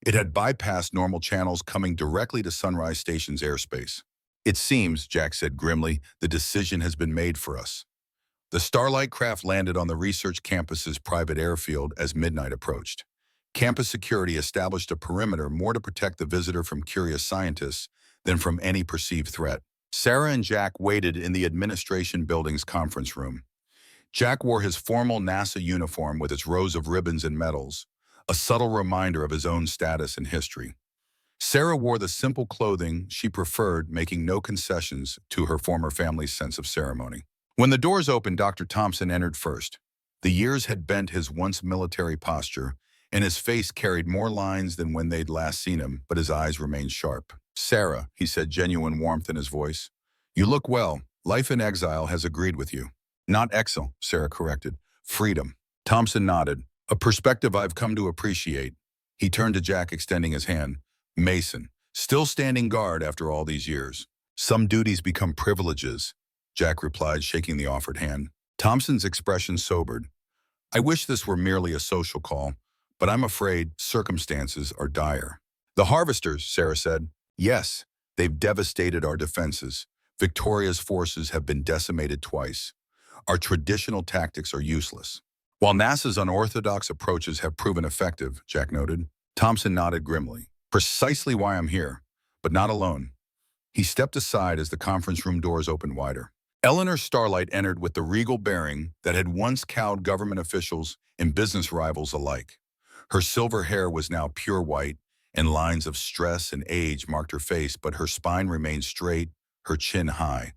It had bypassed normal channels, coming directly to Sunrise Station's airspace. "It seems," Jack said grimly, "the decision has been made for us." The Starlight craft landed on the research campus's private airfield as midnight approached. Campus security established a perimeter more to protect the visitor from curious scientists than from any perceived threat. Sarah and Jack waited in the administration building's conference room. Jack wore his formal NASA uniform with its rows of ribbons and medals, a subtle reminder of his own status and history. Sarah wore the simple clothing she preferred, making no concessions to her former family's sense of ceremony. When the doors opened, Dr. Thompson entered first. The years had bent his once military posture, and his face carried more lines than when they'd last seen him, but his eyes remained sharp. "Sarah," he said, genuine warmth in his voice, "you look well. Life in exile has agreed with you." "Not exile," Sarah corrected. "Freedom." Thompson nodded. "A perspective I've come to appreciate." He turned to Jack, extending his hand. "Mason, still standing guard after all these years." "Some duties become privileges," Jack replied, shaking the offered hand. Thompson's expression sobered. "I wish this were merely a social call, but I'm afraid circumstances are dire." "The harvesters," Sarah said. "Yes, they've devastated our defenses. Victoria's forces have been decimated twice. Our traditional tactics are useless." "While NASA's unorthodox approaches have proven effective," Jack noted. Thompson nodded grimly. "Precisely why I'm here, but not alone." He stepped aside as the conference room doors opened wider. Eleanor Starlight entered with the regal bearing that had once cowed government officials and business rivals alike. Her silver hair was now pure white, and lines of stress and age marked her face, but her spine remained straight, her chin high.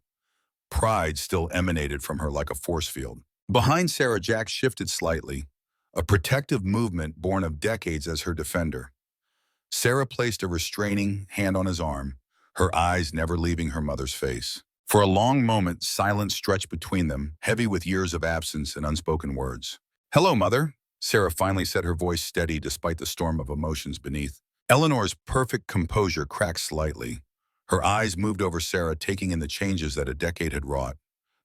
Pride still emanated from her like a force field. Behind Sarah, Jack shifted slightly, a protective movement born of decades as her defender. Sarah placed a restraining hand on his arm, her eyes never leaving her mother's face. For a long moment, silence stretched between them, heavy with years of absence and unspoken words. "Hello, Mother," Sarah finally said, her voice steady despite the storm of emotions beneath. Eleanor's perfect composure cracked slightly. Her eyes moved over Sarah, taking in the changes that a decade had wrought.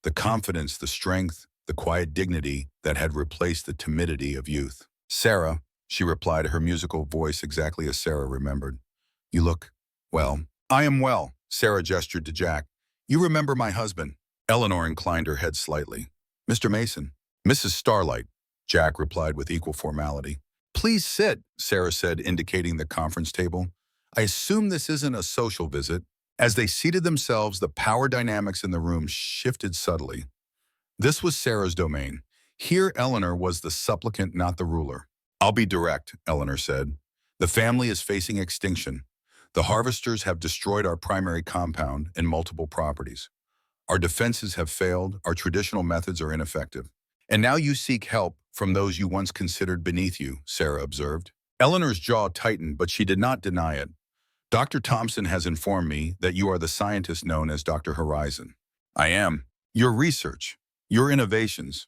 The confidence, the strength, the quiet dignity that had replaced the timidity of youth. "Sarah," she replied, her musical voice exactly as Sarah remembered. "You look, well." "I am well," Sarah gestured to Jack. "You remember my husband?" Eleanor inclined her head slightly. "Mr. Mason." "Mrs. Starlight," Jack replied with equal formality. "Please sit," Sarah said, indicating the conference table. "I assume this isn't a social visit." As they seated themselves, the power dynamics in the room shifted subtly. This was Sarah's domain. Here, Eleanor was the supplicant, not the ruler. "I'll be direct," Eleanor said. "The family is facing extinction. The harvesters have destroyed our primary compound and multiple properties. Our defenses have failed, our traditional methods are ineffective. And now you seek help from those you once considered beneath you," Sarah observed. Eleanor's jaw tightened, but she did not deny it. "Dr. Thompson has informed me that you are the scientist known as Dr. Horizon." "I am. Your research, your innovations,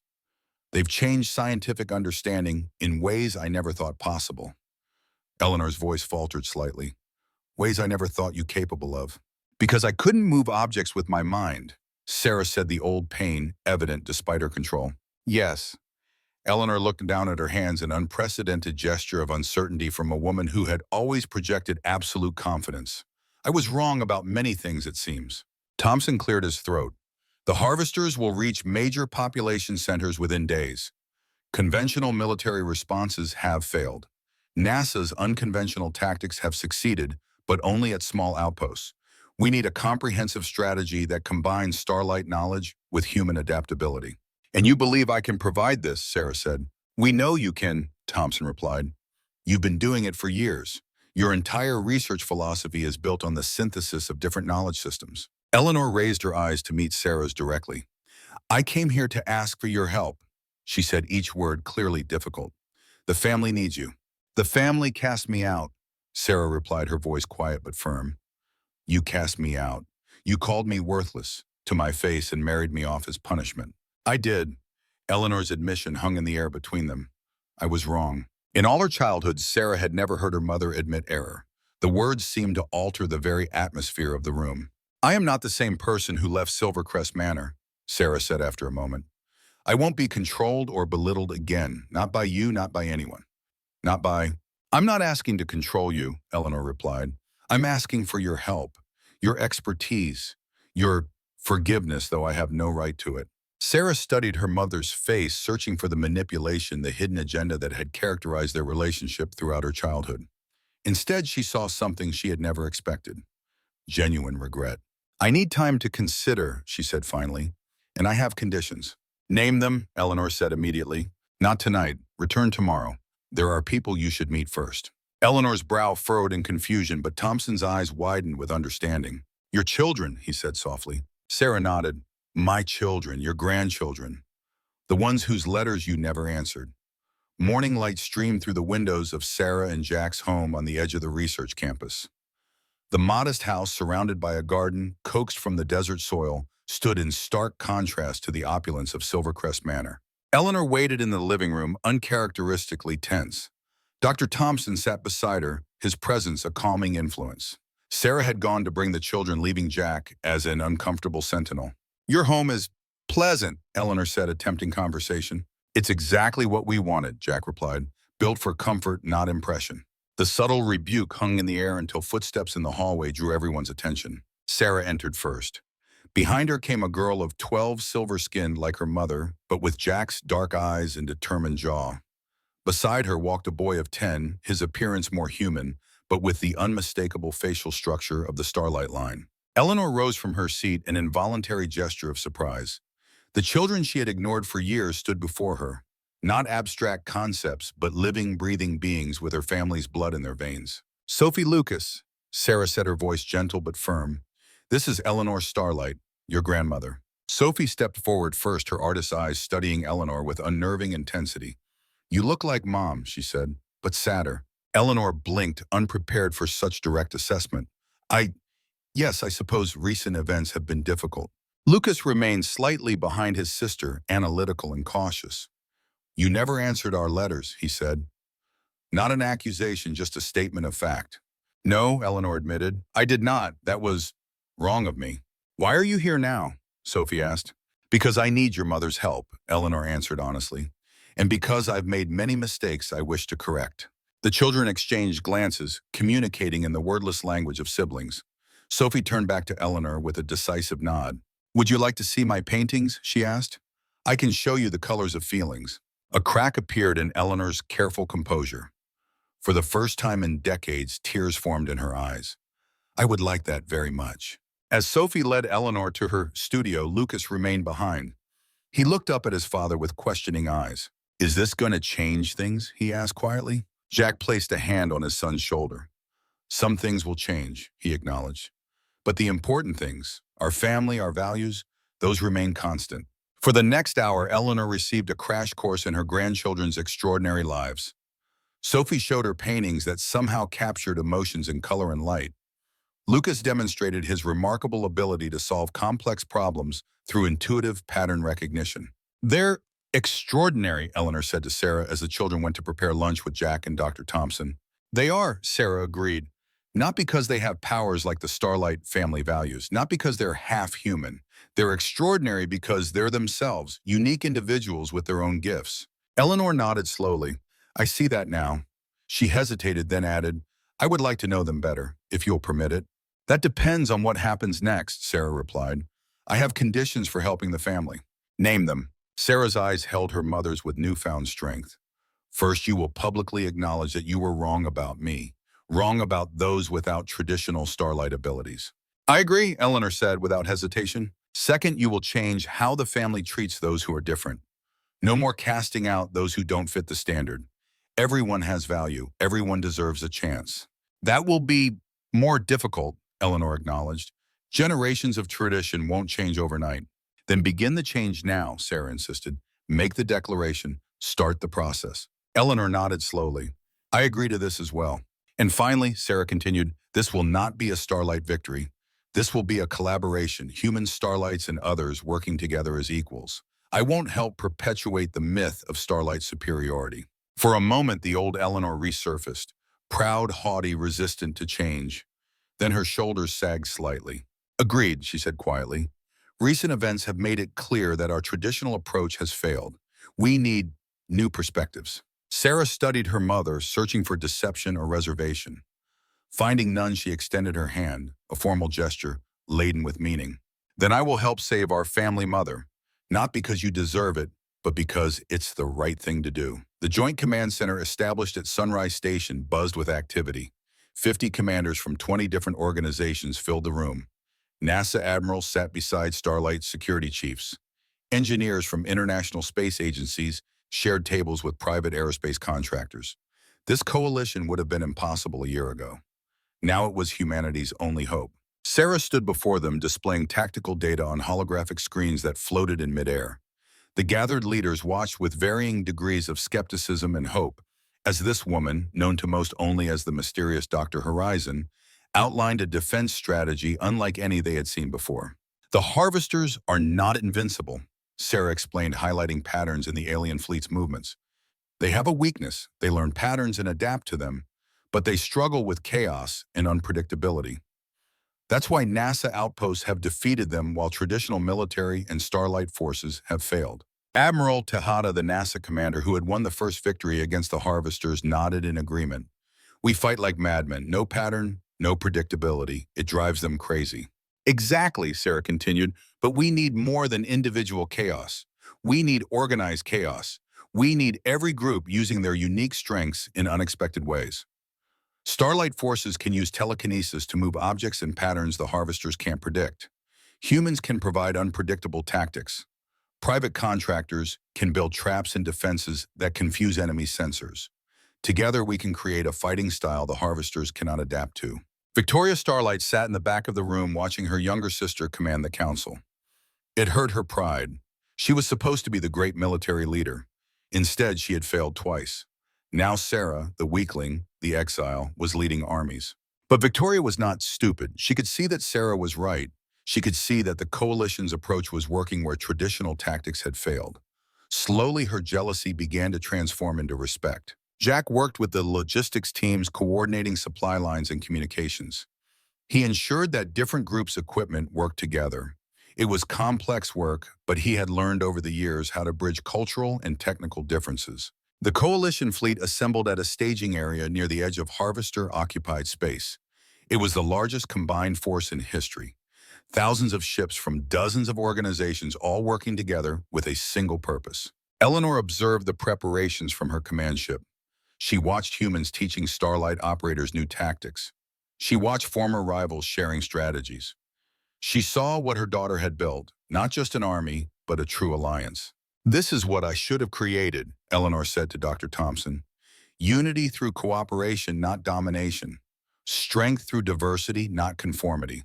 they've changed scientific understanding in ways I never thought possible." Eleanor's voice faltered slightly. "Ways I never thought you capable of." "Because I couldn't move objects with my mind," Sarah said, the old pain evident despite her control. "Yes." Eleanor looked down at her hands, an unprecedented gesture of uncertainty from a woman who had always projected absolute confidence. "I was wrong about many things, it seems." Thompson cleared his throat. "The harvesters will reach major population centers within days. Conventional military responses have failed. NASA's unconventional tactics have succeeded, but only at small outposts. We need a comprehensive strategy that combines Starlight knowledge with human adaptability." "And you believe I can provide this," Sarah said. "We know you can," Thompson replied. "You've been doing it for years. Your entire research philosophy is built on the synthesis of different knowledge systems." Eleanor raised her eyes to meet Sarah's directly. "I came here to ask for your help," she said, each word clearly difficult. "The family needs you." "The family cast me out," Sarah replied, her voice quiet but firm. "You cast me out. You called me worthless to my face and married me off as punishment." "I did." Eleanor's admission hung in the air between them. "I was wrong." In all her childhood, Sarah had never heard her mother admit error. The words seemed to alter the very atmosphere of the room. "I am not the same person who left Silvercrest Manor," Sarah said after a moment. "I won't be controlled or belittled again, not by you, not by anyone. Not by—" "I'm not asking to control you," Eleanor replied. "I'm asking for your help, your expertise, your forgiveness, though I have no right to it." Sarah studied her mother's face, searching for the manipulation, the hidden agenda that had characterized their relationship throughout her childhood. Instead, she saw something she had never expected: genuine regret. "I need time to consider," she said finally, "and I have conditions." "Name them," Eleanor said immediately. "Not tonight. Return tomorrow. There are people you should meet first." Eleanor's brow furrowed in confusion, but Thompson's eyes widened with understanding. "Your children," he said softly. Sarah nodded. "My children, your grandchildren. The ones whose letters you never answered." Morning light streamed through the windows of Sarah and Jack's home on the edge of the research campus. The modest house, surrounded by a garden coaxed from the desert soil, stood in stark contrast to the opulence of Silvercrest Manor. Eleanor waited in the living room, uncharacteristically tense. Dr. Thompson sat beside her, his presence a calming influence. Sarah had gone to bring the children, leaving Jack as an uncomfortable sentinel. "Your home is pleasant," Eleanor said, attempting conversation. "It's exactly what we wanted," Jack replied. "Built for comfort, not impression." The subtle rebuke hung in the air until footsteps in the hallway drew everyone's attention. Sarah entered first. Behind her came a girl of 12, silver-skinned like her mother, but with Jack's dark eyes and determined jaw. Beside her walked a boy of 10, his appearance more human, but with the unmistakable facial structure of the Starlight line. Eleanor rose from her seat, an involuntary gesture of surprise. The children she had ignored for years stood before her. Not abstract concepts, but living, breathing beings with her family's blood in their veins. "Sophie Lucas," Sarah said, her voice gentle but firm. "This is Eleanor Starlight, your grandmother." Sophie stepped forward first, her artist's eyes studying Eleanor with unnerving intensity. "You look like Mom," she said, "but sadder." Eleanor blinked, unprepared for such direct assessment. Yes, I suppose recent events have been difficult." Lucas remained slightly behind his sister, analytical and cautious. "You never answered our letters," he said. Not an accusation, just a statement of fact. No, Eleanor admitted. I did not. That was wrong of me. Why are you here now? Sophie asked. Because I need your mother's help, Eleanor answered honestly. And because I've made many mistakes I wish to correct. The children exchanged glances, communicating in the wordless language of siblings. Sophie turned back to Eleanor with a decisive nod. Would you like to see my paintings? She asked. I can show you the colors of feelings. A crack appeared in Eleanor's careful composure. For the first time in decades, tears formed in her eyes. I would like that very much. As Sophie led Eleanor to her studio, Lucas remained behind. He looked up at his father with questioning eyes. Is this going to change things? He asked quietly. Jack placed a hand on his son's shoulder. Some things will change, he acknowledged. But the important things, our family, our values, those remain constant. For the next hour, Eleanor received a crash course in her grandchildren's extraordinary lives. Sophie showed her paintings that somehow captured emotions in color and light. Lucas demonstrated his remarkable ability to solve complex problems through intuitive pattern recognition. They're extraordinary, Eleanor said to Sarah as the children went to prepare lunch with Jack and Dr. Thompson. They are, Sarah agreed. Not because they have powers like the Starlight family values, not because they're half human. They're extraordinary because they're themselves, unique individuals with their own gifts. Eleanor nodded slowly. I see that now. She hesitated, then added, I would like to know them better, if you'll permit it. That depends on what happens next, Sarah replied. I have conditions for helping the family. Name them. Sarah's eyes held her mother's with newfound strength. First, you will publicly acknowledge that you were wrong about me, wrong about those without traditional Starlight abilities. I agree, Eleanor said without hesitation. Second, you will change how the family treats those who are different. No more casting out those who don't fit the standard. Everyone has value. Everyone deserves a chance. That will be more difficult, Eleanor acknowledged. Generations of tradition won't change overnight. Then begin the change now, Sarah insisted. Make the declaration. Start the process. Eleanor nodded slowly. I agree to this as well. And finally, Sarah continued, this will not be a Starlight victory. This will be a collaboration, human Starlights and others working together as equals. I won't help perpetuate the myth of Starlight superiority. For a moment, the old Eleanor resurfaced, proud, haughty, resistant to change. Then her shoulders sagged slightly. Agreed, she said quietly. Recent events have made it clear that our traditional approach has failed. We need new perspectives. Sarah studied her mother, searching for deception or reservation. Finding none, she extended her hand, a formal gesture laden with meaning. Then I will help save our family mother, not because you deserve it, but because it's the right thing to do. The Joint Command Center established at Sunrise Station buzzed with activity. 50 commanders from 20 different organizations filled the room. NASA admirals sat beside Starlight security chiefs. Engineers from international space agencies shared tables with private aerospace contractors. This coalition would have been impossible a year ago. Now it was humanity's only hope. Sarah stood before them, displaying tactical data on holographic screens that floated in midair. The gathered leaders watched with varying degrees of skepticism and hope, as this woman, known to most only as the mysterious Dr. Horizon, outlined a defense strategy unlike any they had seen before. The harvesters are not invincible, Sarah explained, highlighting patterns in the alien fleet's movements. They have a weakness. They learn patterns and adapt to them, but they struggle with chaos and unpredictability. That's why NASA outposts have defeated them while traditional military and Starlight forces have failed. Admiral Tejada, the NASA commander who had won the first victory against the harvesters, nodded in agreement. We fight like madmen. No pattern, no predictability. It drives them crazy. Exactly, Sarah continued, but we need more than individual chaos. We need organized chaos. We need every group using their unique strengths in unexpected ways. Starlight forces can use telekinesis to move objects in patterns the harvesters can't predict. Humans can provide unpredictable tactics. Private contractors can build traps and defenses that confuse enemy sensors. Together, we can create a fighting style the harvesters cannot adapt to. Victoria Starlight sat in the back of the room watching her younger sister command the council. It hurt her pride. She was supposed to be the great military leader. Instead, she had failed twice. Now Sarah, the weakling, the exile, was leading armies. But Victoria was not stupid. She could see that Sarah was right. She could see that the coalition's approach was working where traditional tactics had failed. Slowly, her jealousy began to transform into respect. Jack worked with the logistics teams coordinating supply lines and communications. He ensured that different groups' equipment worked together. It was complex work, but he had learned over the years how to bridge cultural and technical differences. The Coalition fleet assembled at a staging area near the edge of Harvester-occupied space. It was the largest combined force in history. Thousands of ships from dozens of organizations all working together with a single purpose. Eleanor observed the preparations from her command ship. She watched humans teaching Starlight operators new tactics. She watched former rivals sharing strategies. She saw what her daughter had built, not just an army, but a true alliance. "This is what I should have created," Eleanor said to Dr. Thompson. "Unity through cooperation, not domination. Strength through diversity, not conformity."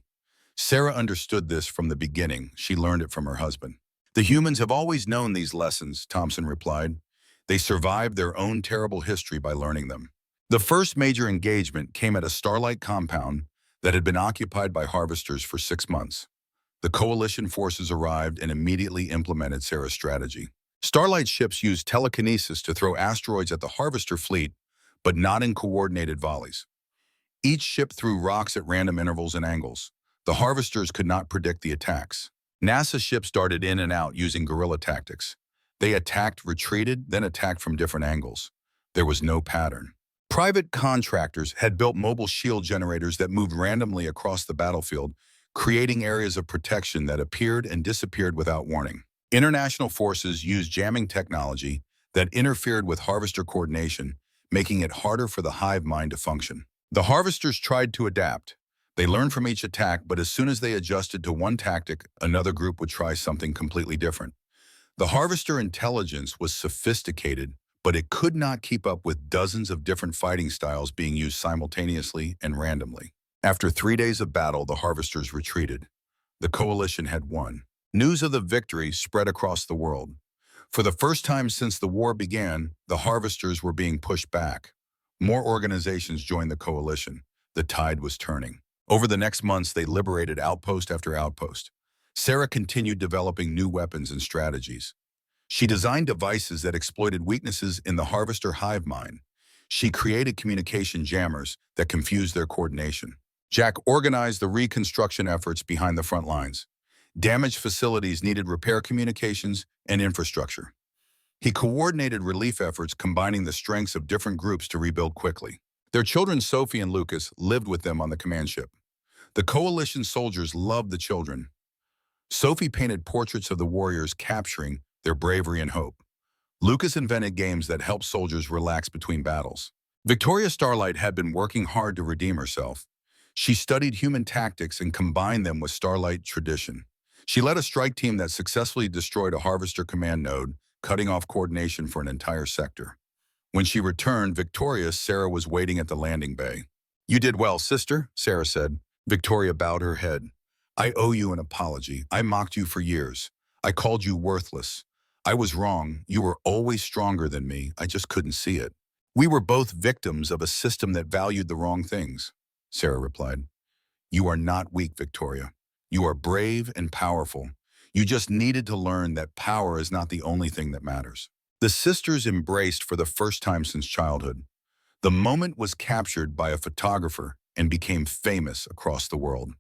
Sarah understood this from the beginning. She learned it from her husband. "The humans have always known these lessons," Thompson replied. "They survived their own terrible history by learning them." The first major engagement came at a Starlight compound that had been occupied by harvesters for 6 months. The Coalition forces arrived and immediately implemented Sarah's strategy. Starlight ships used telekinesis to throw asteroids at the harvester fleet, but not in coordinated volleys. Each ship threw rocks at random intervals and angles. The harvesters could not predict the attacks. NASA ships darted in and out using guerrilla tactics. They attacked, retreated, then attacked from different angles. There was no pattern. Private contractors had built mobile shield generators that moved randomly across the battlefield, creating areas of protection that appeared and disappeared without warning. International forces used jamming technology that interfered with harvester coordination, making it harder for the hive mind to function. The harvesters tried to adapt. They learned from each attack, but as soon as they adjusted to one tactic, another group would try something completely different. The harvester intelligence was sophisticated, but it could not keep up with dozens of different fighting styles being used simultaneously and randomly. After 3 days of battle, the harvesters retreated. The Coalition had won. News of the victory spread across the world. For the first time since the war began, the harvesters were being pushed back. More organizations joined the Coalition. The tide was turning. Over the next months, they liberated outpost after outpost. Sarah continued developing new weapons and strategies. She designed devices that exploited weaknesses in the harvester hive mind. She created communication jammers that confused their coordination. Jack organized the reconstruction efforts behind the front lines. Damaged facilities needed repair communications and infrastructure. He coordinated relief efforts, combining the strengths of different groups to rebuild quickly. Their children, Sophie and Lucas, lived with them on the command ship. The Coalition soldiers loved the children. Sophie painted portraits of the warriors, capturing their bravery and hope. Lucas invented games that helped soldiers relax between battles. Victoria Starlight had been working hard to redeem herself. She studied human tactics and combined them with Starlight tradition. She led a strike team that successfully destroyed a harvester command node, cutting off coordination for an entire sector. When she returned victorious, Sarah was waiting at the landing bay. "You did well, sister," Sarah said. Victoria bowed her head. "I owe you an apology. I mocked you for years. I called you worthless. I was wrong. You were always stronger than me. I just couldn't see it. We were both victims of a system that valued the wrong things," Sarah replied. "You are not weak, Victoria. You are brave and powerful. You just needed to learn that power is not the only thing that matters." The sisters embraced for the first time since childhood. The moment was captured by a photographer and became famous across the world.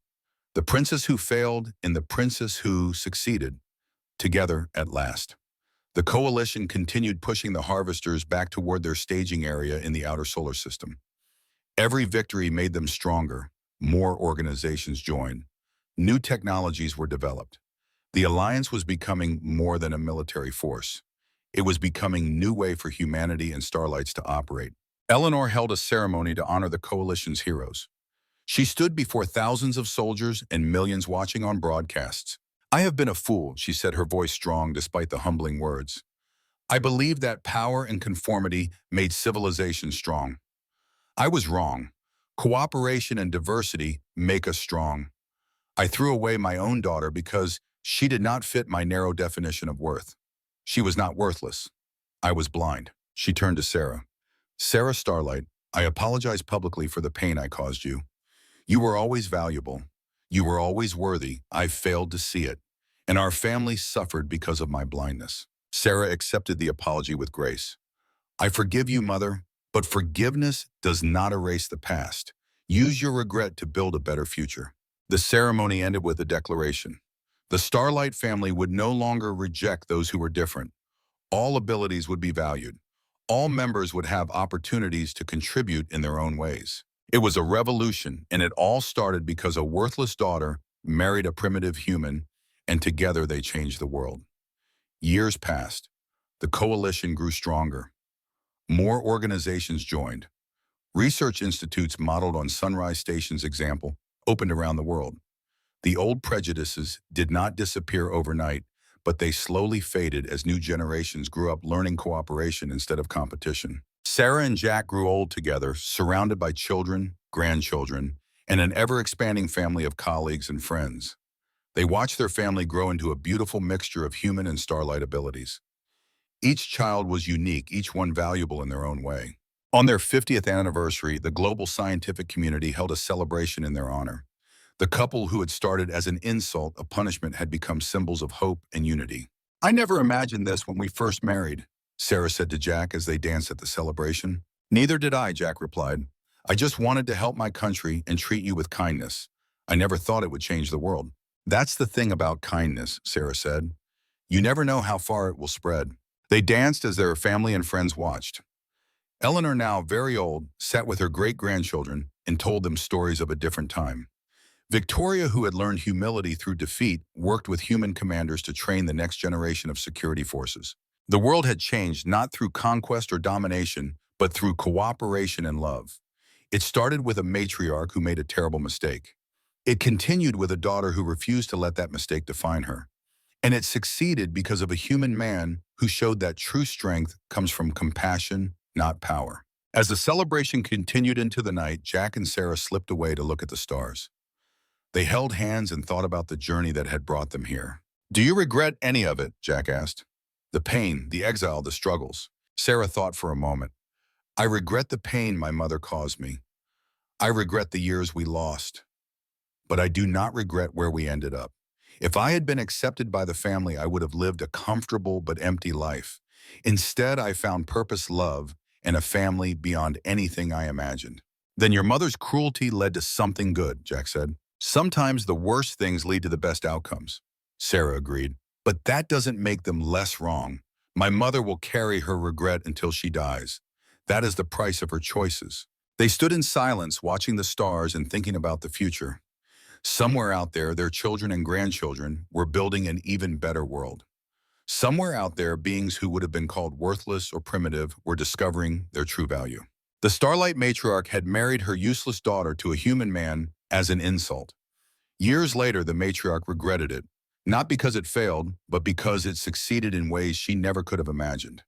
The princess who failed and the princess who succeeded, together at last. The Coalition continued pushing the harvesters back toward their staging area in the outer solar system. Every victory made them stronger. More organizations joined. New technologies were developed. The alliance was becoming more than a military force. It was becoming a new way for humanity and Starlights to operate. Eleanor held a ceremony to honor the Coalition's heroes. She stood before thousands of soldiers and millions watching on broadcasts. "I have been a fool," she said, her voice strong despite the humbling words. "I believed that power and conformity made civilization strong. I was wrong. Cooperation and diversity make us strong. I threw away my own daughter because she did not fit my narrow definition of worth. She was not worthless. I was blind." She turned to Sarah. "Sarah Starlight, I apologize publicly for the pain I caused you. You were always valuable. You were always worthy. I failed to see it, and our family suffered because of my blindness." Sarah accepted the apology with grace. "I forgive you, Mother. But forgiveness does not erase the past. Use your regret to build a better future. The ceremony ended with a declaration. The Starlight family would no longer reject those who were different. All abilities would be valued. All members would have opportunities to contribute in their own ways. It was a revolution, and it all started because a worthless daughter married a primitive human, and together they changed the world. Years passed. The coalition grew stronger. More organizations joined. Research institutes modeled on Sunrise Station's example opened around the world. The old prejudices did not disappear overnight, but they slowly faded as new generations grew up learning cooperation instead of competition. Sarah and Jack grew old together, surrounded by children, grandchildren, and an ever-expanding family of colleagues and friends. They watched their family grow into a beautiful mixture of human and starlight abilities. Each child was unique, each one valuable in their own way. On their 50th anniversary, the global scientific community held a celebration in their honor. The couple who had started as an insult, a punishment, had become symbols of hope and unity. "I never imagined this when we first married," Sarah said to Jack as they danced at the celebration. "Neither did I," Jack replied. "I just wanted to help my country and treat you with kindness. I never thought it would change the world." "That's the thing about kindness," Sarah said. "You never know how far it will spread." They danced as their family and friends watched. Eleanor, now very old, sat with her great-grandchildren and told them stories of a different time. Victoria, who had learned humility through defeat, worked with human commanders to train the next generation of security forces. The world had changed not through conquest or domination, but through cooperation and love. It started with a matriarch who made a terrible mistake. It continued with a daughter who refused to let that mistake define her. And it succeeded because of a human man who showed that true strength comes from compassion, not power. As the celebration continued into the night, Jack and Sarah slipped away to look at the stars. They held hands and thought about the journey that had brought them here. "Do you regret any of it?" Jack asked. "The pain, the exile, the struggles." Sarah thought for a moment. "I regret the pain my mother caused me. I regret the years we lost. But I do not regret where we ended up. If I had been accepted by the family, I would have lived a comfortable but empty life. Instead, I found purpose, love, and a family beyond anything I imagined." "Then your mother's cruelty led to something good," Jack said. "Sometimes the worst things lead to the best outcomes," Sarah agreed. "But that doesn't make them less wrong. My mother will carry her regret until she dies. That is the price of her choices." They stood in silence, watching the stars and thinking about the future. Somewhere out there, their children and grandchildren were building an even better world. Somewhere out there, beings who would have been called worthless or primitive were discovering their true value. The Starlight matriarch had married her useless daughter to a human man as an insult. Years later, the matriarch regretted it, not because it failed, but because it succeeded in ways she never could have imagined.